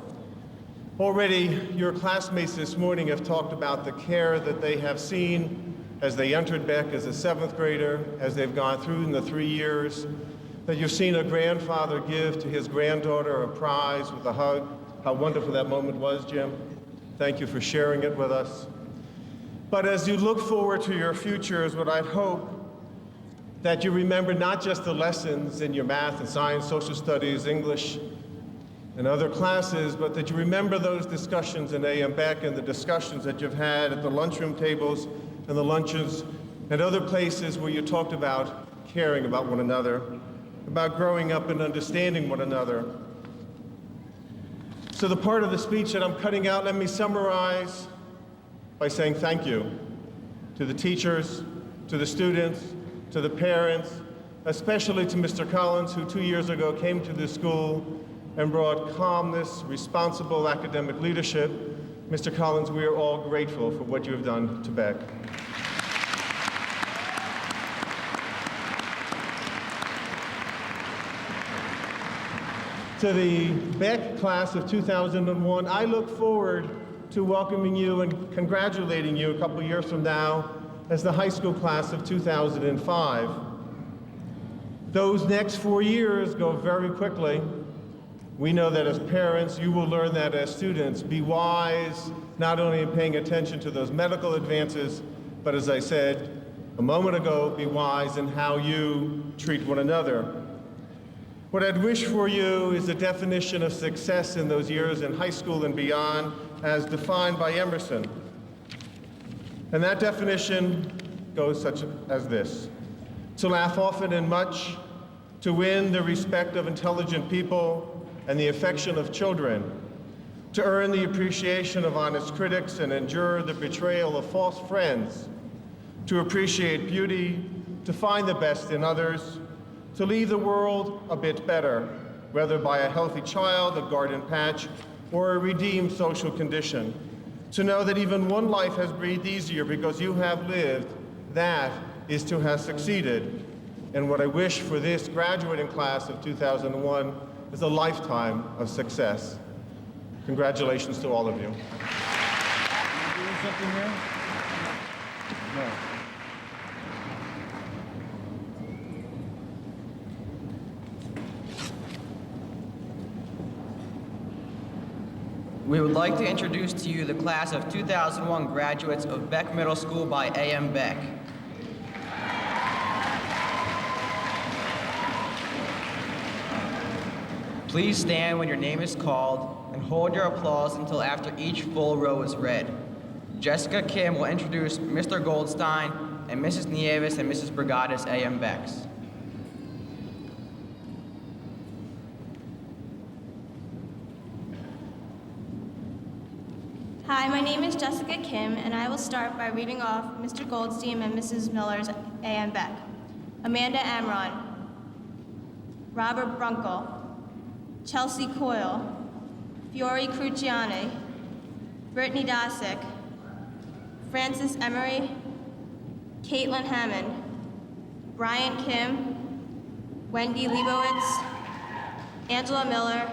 Already, your classmates this morning have talked about the care that they have seen as they entered Beck as a 7th grader, as they've gone through in the 3 years, that you've seen a grandfather give to his granddaughter a prize with a hug. How wonderful that moment was, Jim. Thank you for sharing it with us. But as you look forward to your futures, what I'd hope that you remember not just the lessons in your math and science, social studies, English, and other classes, but that you remember those discussions in A.M. Beck and the discussions that you've had at the lunchroom tables and the lunches and other places where you talked about caring about one another, about growing up and understanding one another. So the part of the speech that I'm cutting out, let me summarize by saying thank you to the teachers, to the students, to the parents, especially to Mr. Collins, who 2 years ago came to this school and brought calmness, responsible academic leadership. Mr. Collins, we are all grateful for what you have done to Beck. To the Beck class of 2001, I look forward to welcoming you and congratulating you a couple years from now as the high school class of 2005. Those next 4 years go very quickly. We know that as parents, you will learn that as students. Be wise, not only in paying attention to those medical advances, but as I said a moment ago, be wise in how you treat one another. What I'd wish for you is a definition of success in those years in high school and beyond, as defined by Emerson. And that definition goes such as this: to laugh often and much, to win the respect of intelligent people and the affection of children, to earn the appreciation of honest critics and endure the betrayal of false friends, to appreciate beauty, to find the best in others, to leave the world a bit better, whether by a healthy child, a garden patch, or a redeemed social condition. To know that even one life has breathed easier because you have lived, that is to have succeeded. And what I wish for this graduating class of 2001 is a lifetime of success. Congratulations to all of you. Doing something here? No. We would like to introduce to you the class of 2001 graduates of Beck Middle School by A.M. Beck. Please stand when your name is called and hold your applause until after each full row is read. Jessica Kim will introduce Mr. Goldstein and Mrs. Nieves and Mrs. Brigades A.M. Becks. Hi, my name is Jessica Kim, and I will start by reading off Mr. Goldstein and Mrs. Miller's A.M. Beck. Amanda Amron, Robert Brunkel, Chelsea Coyle, Fiore Cruciani, Brittany Dosick, Frances Emery, Caitlin Hammond, Brian Kim, Wendy Leibowitz, Angela Miller,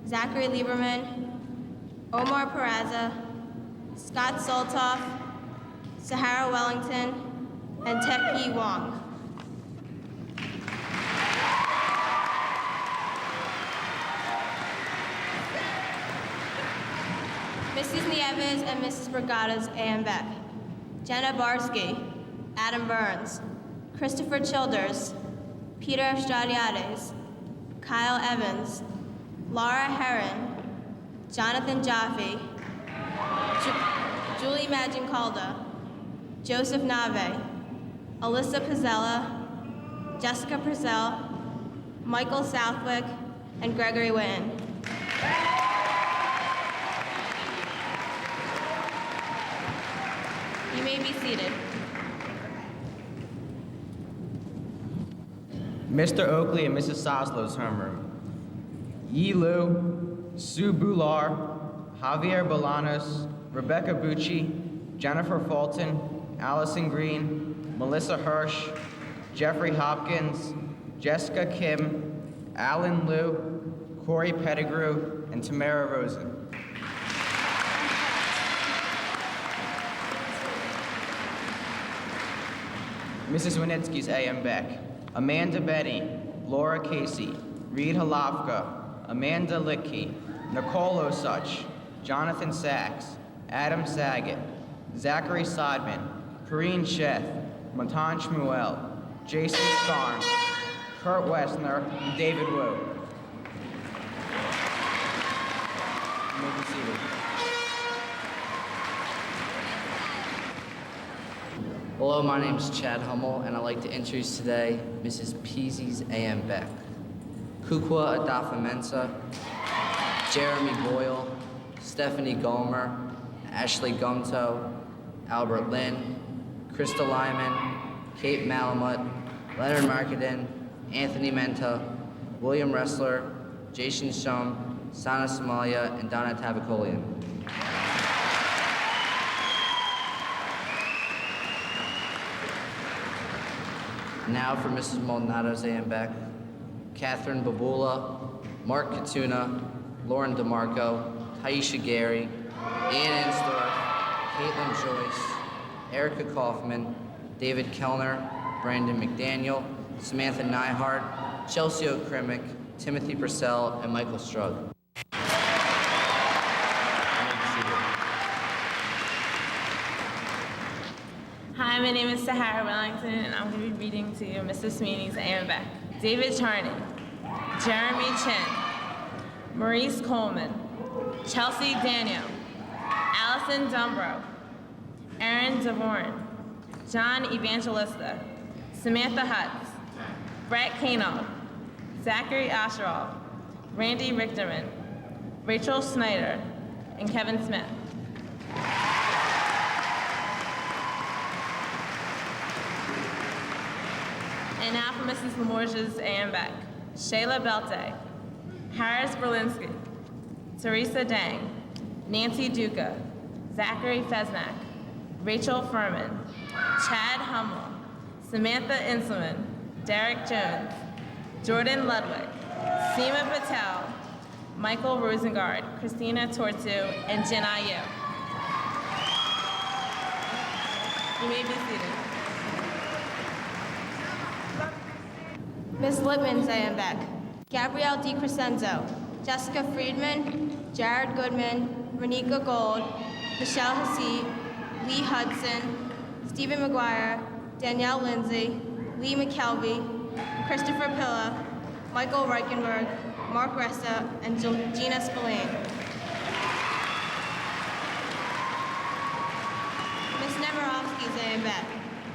Zachary Lieberman, Omar Peraza, Scott Soltoff, Sahara Wellington, and Tek-Hee Wong. Mrs. Nieves and Mrs. Bragadas A.M. Beck. Jenna Barsky, Adam Burns, Christopher Childers, Peter Stradiades, Kyle Evans, Laura Herron, Jonathan Jaffe, Julie Maginkalda, Joseph Nave, Alyssa Pizzella, Jessica Purcell, Michael Southwick, and Gregory Wynn. You may be seated. Mr. Oakley and Mrs. Soslow's homeroom. Yi Lu, Sue Bular, Javier Bolanos, Rebecca Bucci, Jennifer Fulton, Allison Green, Melissa Hirsch, Jeffrey Hopkins, Jessica Kim, Alan Liu, Corey Pettigrew, and Tamara Rosen. Mrs. Winitsky's A.M. Beck. Amanda Betty, Laura Casey, Reed Halafka, Amanda Licky, Nicole Osuch, Jonathan Sachs, Adam Saget, Zachary Sodman, Kareen Sheth, Matan Shmuel, Jason Starnes, Kurt Wessner, and David Wu. You may be seated. Hello, my name is Chad Hummel, and I'd like to introduce today Mrs. Peasy's A.M. Beck. Kukwa Adafa Mensa, Jeremy Boyle, Stephanie Gomer, Ashley Gumto, Albert Lynn, Krista Lyman, Kate Malamut, Leonard Markadin, Anthony Menta, William Ressler, Jason Shum, Sana Somalia, and Donna Tabakolian. Now for Mrs. Maldonado's A.M. Beck, Catherine Babula, Mark Katuna, Lauren DeMarco, Taisha Gary, Ann Insdorf, Caitlin Joyce, Erica Kaufman, David Kellner, Brandon McDaniel, Samantha Nyhart, Chelsea O'Krimick, Timothy Purcell, and Michael Strug. Hi, my name is Sahara Wellington, and I'm going to be reading to you Mrs. Sweeney's A.M. Beck. David Charney, Jeremy Chin, Maurice Coleman, Chelsea Daniel, Allison Dumbrow, Aaron DeVorn, John Evangelista, Samantha Hutz, Brett Kano, Zachary Asheral, Randy Richterman, Rachel Snyder, and Kevin Smith. And now for Mrs. Lamorge's A.M. Beck. Shayla Belte, Harris Berlinski, Teresa Dang, Nancy Duca, Zachary Fesnack, Rachel Furman, Chad Hummel, Samantha Inselman, Derek Jones, Jordan Ludwig, Seema Patel, Michael Rosengard, Christina Tortu, and Jen Ayu. You may be seated. Ms. Lippman's A.M. Beck. Gabrielle DiCrescenzo, Jessica Friedman, Jared Goodman, Renika Gold, Michelle Hasid, Lee Hudson, Stephen McGuire, Danielle Lindsay, Lee McKelvey, Christopher Pilla, Michael Reichenberg, Mark Ressa, and Gina Spillane. Ms. Nemirovsky's A.M. Beck.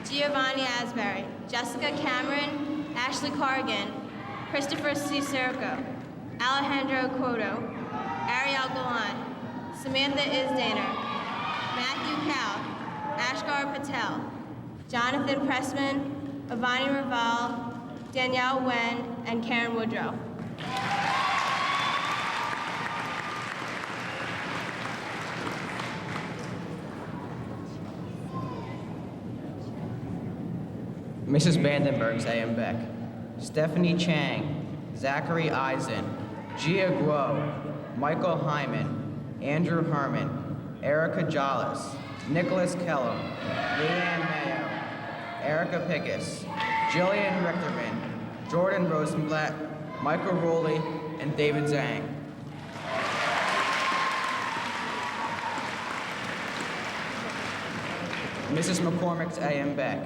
Giovanni Asbury, Jessica Cameron, Ashley Corrigan, Christopher C. Circo, Alejandro Cotto, Ariel Galan, Samantha Isdaner, Matthew Cow, Ashgar Patel, Jonathan Pressman, Avani Raval, Danielle Wen, and Karen Woodrow. Mrs. Vandenberg's A.M. Beck, Stephanie Chang, Zachary Eisen, Gia Guo, Michael Hyman, Andrew Herman, Erica Jollis, Nicholas Kellum, Leanne Mayo, Erica Pickus, Jillian Richterman, Jordan Rosenblatt, Michael Rowley, and David Zhang. Mrs. McCormick's A.M. Beck,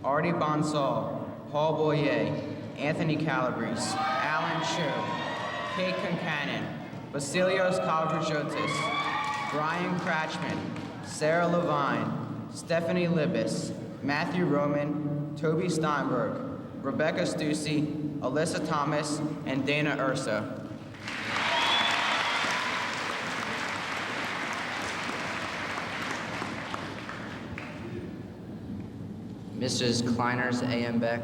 Artie Bonsall, Paul Boyer, Anthony Calabrese, Alan Chu, Kate Concanon, Vasilios Kaldrojotis, Brian Kratchman, Sarah Levine, Stephanie Libis, Matthew Roman, Toby Steinberg, Rebecca Stussy, Alyssa Thomas, and Dana Ursa. Mrs. Kleiner's A.M. Beck,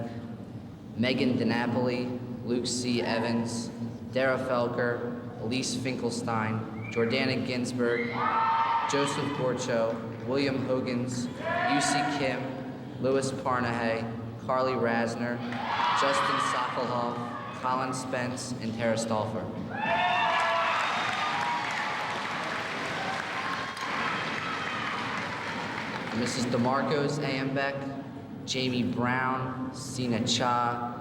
Megan DiNapoli, Luke C. Evans, Dara Felker, Elise Finkelstein, Jordana Ginsburg, Joseph Gorcho, William Hogans, UC Kim, Louis Parnahay, Carly Rasner, Justin Sokolov, Colin Spence, and Tara Stolfer. Mrs. DeMarco's A.M. Beck, Jamie Brown, Sina Cha,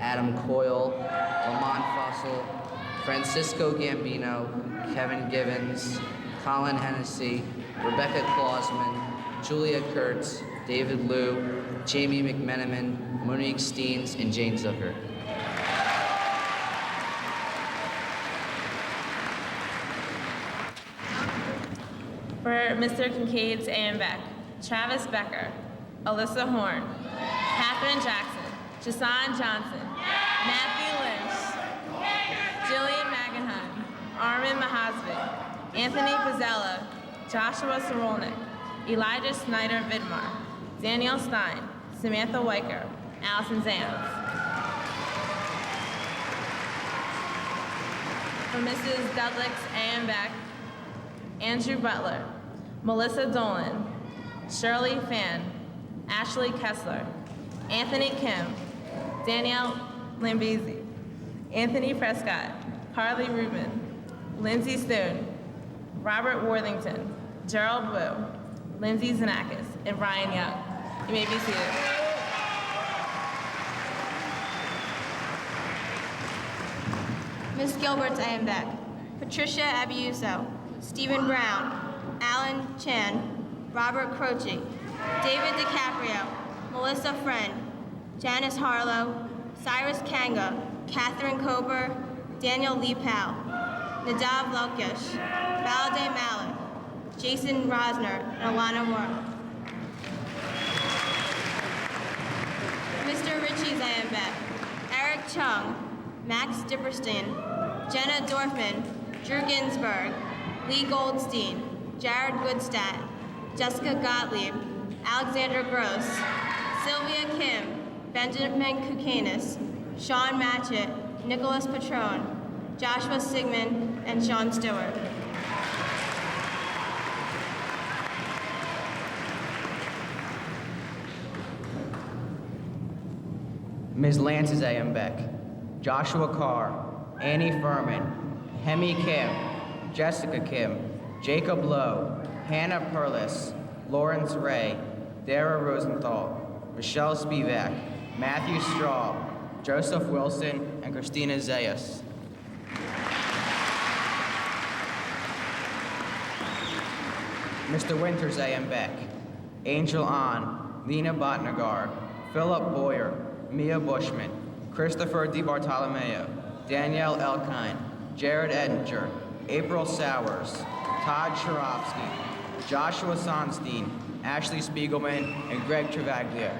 Adam Coyle, Lamont Fussell, Francisco Gambino, Kevin Givens, Colin Hennessy, Rebecca Clausman, Julia Kurtz, David Liu, Jamie McMenamin, Monique Steens, and Jane Zucker. For Mr. Kincaid's A.M. Beck, Travis Becker, Alyssa Horn, Catherine Jackson, Jason Johnson, Matthew Lynch, Jillian Magenheim, Armin Mahasvik, Anthony Pizzella, Joshua Sorolnik, Elijah Snyder Vidmar, Danielle Stein, Samantha Weicker, Allison Zans. For Mrs. Dudlick's A.M. Beck, Andrew Butler, Melissa Dolan, Shirley Fan, Ashley Kessler, Anthony Kim, Danielle Lambezy, Anthony Prescott, Harley Rubin, Lindsay Stone, Robert Worthington, Gerald Wu, Lindsay Zanakis, and Ryan Young. You may be seated. Ms. Gilbert's A.M. Beck, Patricia Abiuso, Stephen Brown, Alan Chan, Robert Croce, David DiCaprio, Melissa Friend, Janice Harlow, Cyrus Kanga, Catherine Kober, Daniel Leepow, Nadav Lokesh, Valaday Malik, Jason Rosner, and Alana Moore. Mr. Ritchie's A.M. Beck, Eric Chung, Max Dipperstein, Jenna Dorfman, Drew Ginsburg, Lee Goldstein, Jared Goodstadt, Jessica Gottlieb, Alexandra Gross, Sylvia Kim, Benjamin Kukanis, Sean Matchett, Nicholas Patron, Joshua Sigmund, and Sean Stewart. Ms. Lance's A.M. Beck, Joshua Carr, Annie Furman, Hemi Kim, Jessica Kim, Jacob Lowe, Hannah Perlis, Lawrence Ray, Dara Rosenthal, Michelle Spivak, Matthew Straw, Joseph Wilson, and Christina Zayas. Mr. Winters A.M. Beck, Angel Ahn, Lena Botnagar, Philip Boyer, Mia Bushman, Christopher DiBartolomeo, Danielle Elkine, Jared Ettinger, April Sowers, Todd Sharofsky, Joshua Sonstein, Ashley Spiegelman, and Greg Travaglia.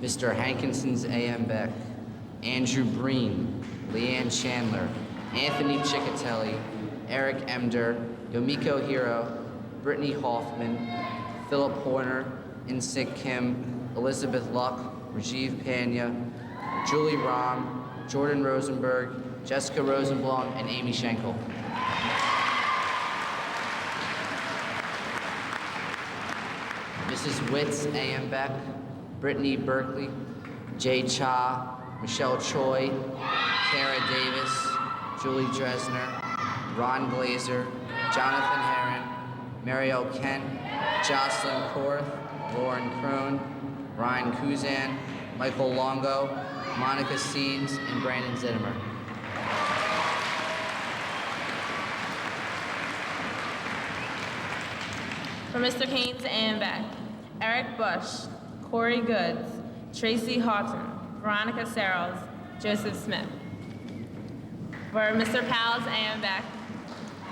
Mr. Hankinson's A.M. Beck, Andrew Breen, Leanne Chandler, Anthony Ciccatelli, Eric Emder, Yomiko Hiro, Brittany Hoffman, Philip Horner, Insik Kim, Elizabeth Luck, Rajiv Panya, Julie Rahm, Jordan Rosenberg, Jessica Rosenblum, and Amy Schenkel. Mrs. Witz, A.M. Beck, Brittany Berkeley, Jay Cha, Michelle Choi, Kara Davis, Julie Dresner, Ron Glazer, Jonathan Herron, Mariel Kent, Jocelyn Korth, Lauren Krohn, Ryan Kuzan, Michael Longo, Monica Seams, and Brandon Zittimer. For Mr. Keynes, A.M. Beck, Eric Bush, Corey Goods, Tracy Houghton, Veronica Searles, Joseph Smith. For Mr. Powell's, A.M. Beck,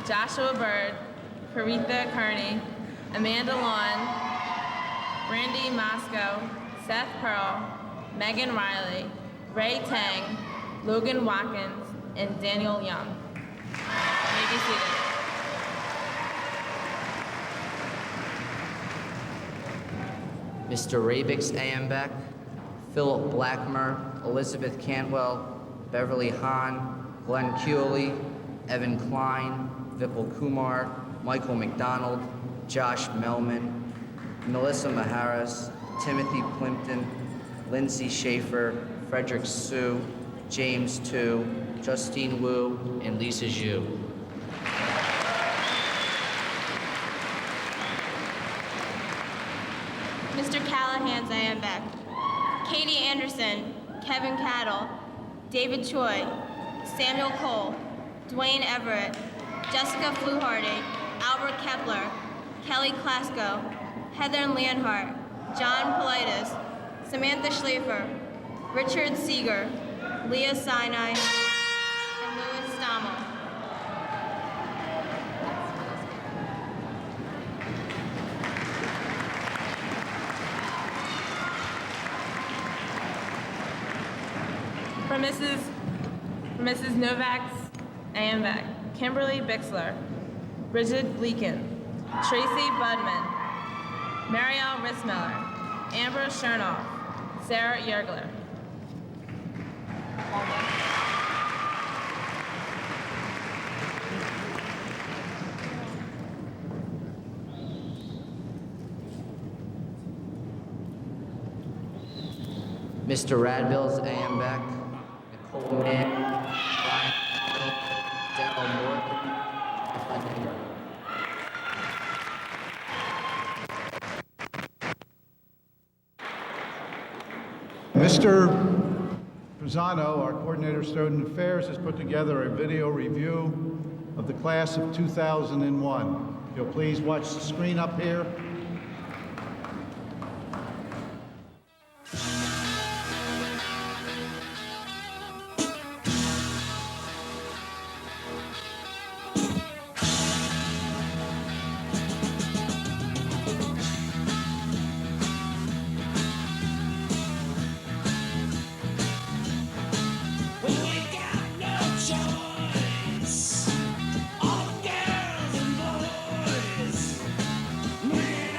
Joshua Bird, Caritha Kearney, Amanda Lawn, Brandy Moscow, Seth Pearl, Megan Riley, Ray Tang, Logan Watkins, and Daniel Young. You may be seated. Mr. Rabix, A.M. Beck, Philip Blackmer, Elizabeth Cantwell, Beverly Hahn, Glenn Keeley, Evan Klein, Vipul Kumar, Michael McDonald, Josh Melman, Melissa Maharas, Timothy Plimpton, Lindsay Schaefer, Frederick Sue, James Tu, Justine Wu, and Lisa Zhu. Mr. Callahan's A.M. Beck, Katie Anderson, Kevin Cattle, David Choi, Samuel Cole, Dwayne Everett, Jessica Fluharty, Albert Kepler, Kelly Klasko, Heather Leonhardt, John Politis, Samantha Schlafer, Richard Seeger, Leah Sinai, and Louis Stommel. For Mrs. Novak's, A.M. Beck, Kimberly Bixler, Bridget Bleakin, Tracy Budman, Marielle Rismiller, Amber Chernoff, Sarah Yergler. Mr. Radville's, A.M. Beck, Nicole Mann, Brian Hill, Daryl Morton, Mr. Pisano, our Coordinator of Student Affairs, has put together a video review of the class of 2001. If you'll please watch the screen up here. All girls and boys, men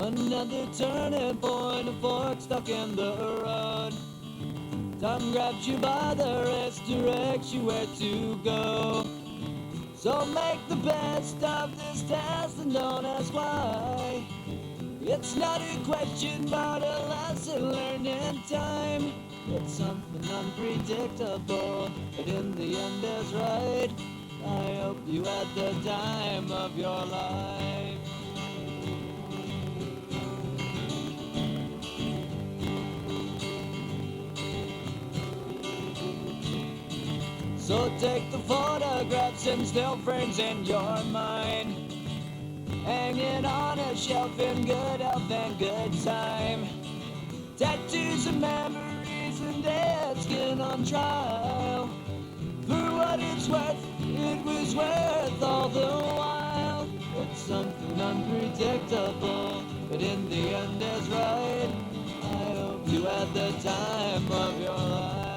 Another turning point, a fork stuck in the road. Time grabs you by the wrist, directs you where to go. So make the best of this test and don't ask why. It's not a question, but a lesson learned in time. It's something unpredictable, but in the end is right. I hope you had the time of your life. So take the photographs and still frames in your mind, hanging on a shelf in good health and good time. Tattoos and memories and dead skin on trial. For what it's worth, it was worth all the while. It's something unpredictable, but in the end is right. I hope you had the time of your life.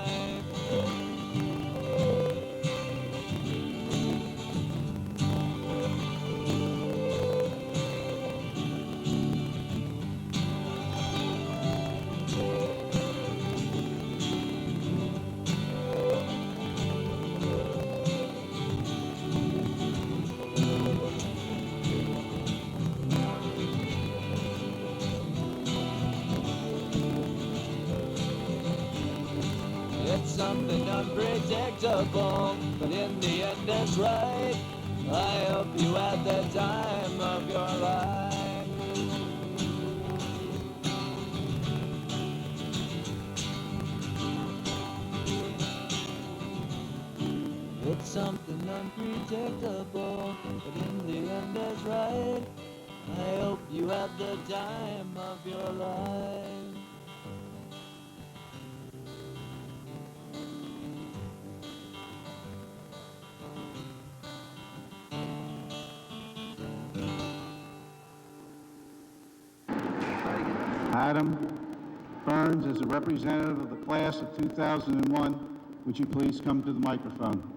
It's something unpredictable, but in the end it's right. I hope you had the time of your life. It's something unpredictable, but in the end it's right. I hope you had the time of your life. Adam Burns, as a representative of the class of 2001, would you please come to the microphone?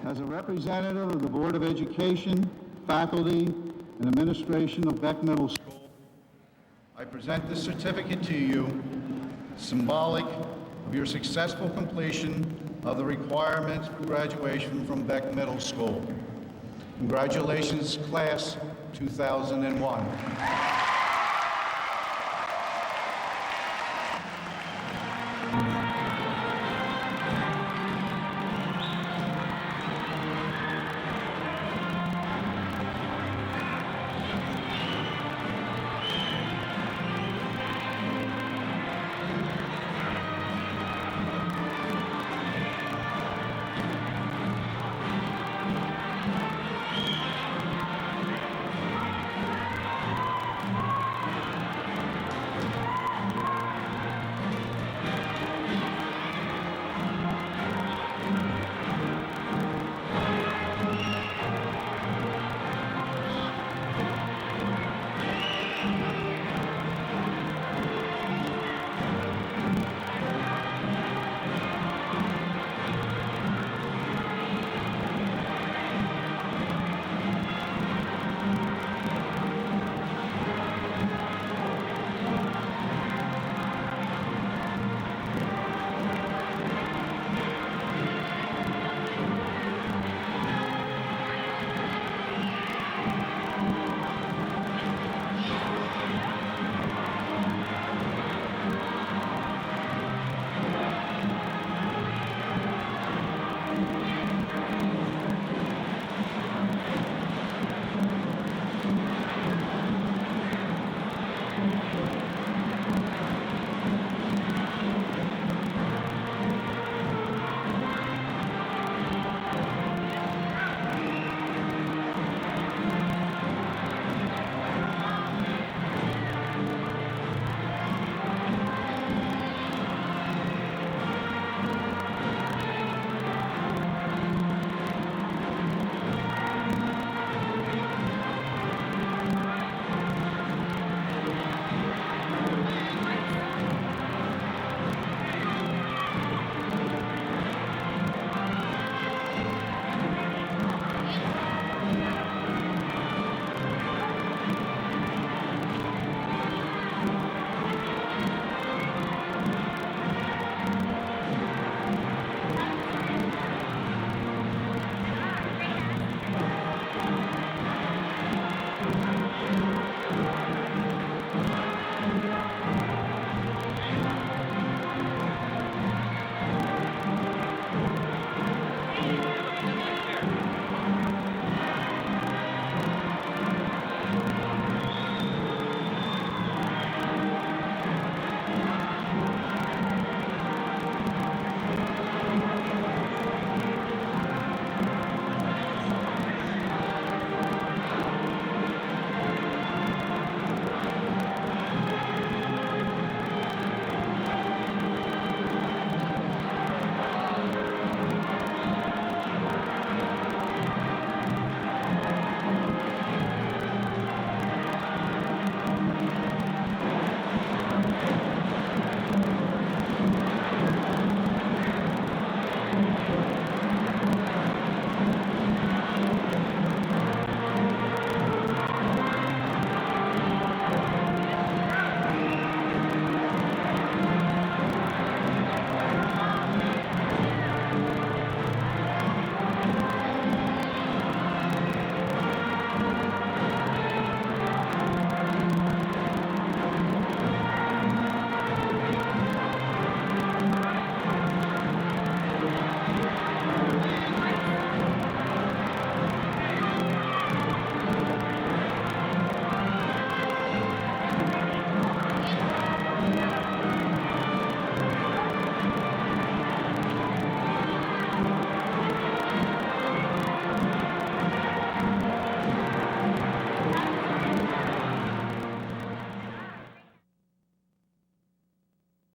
As a representative of the Board of Education, faculty, and administration of Beck Middle School, I present this certificate to you, symbolic of your successful completion of the requirements for graduation from Beck Middle School. Congratulations, class 2001.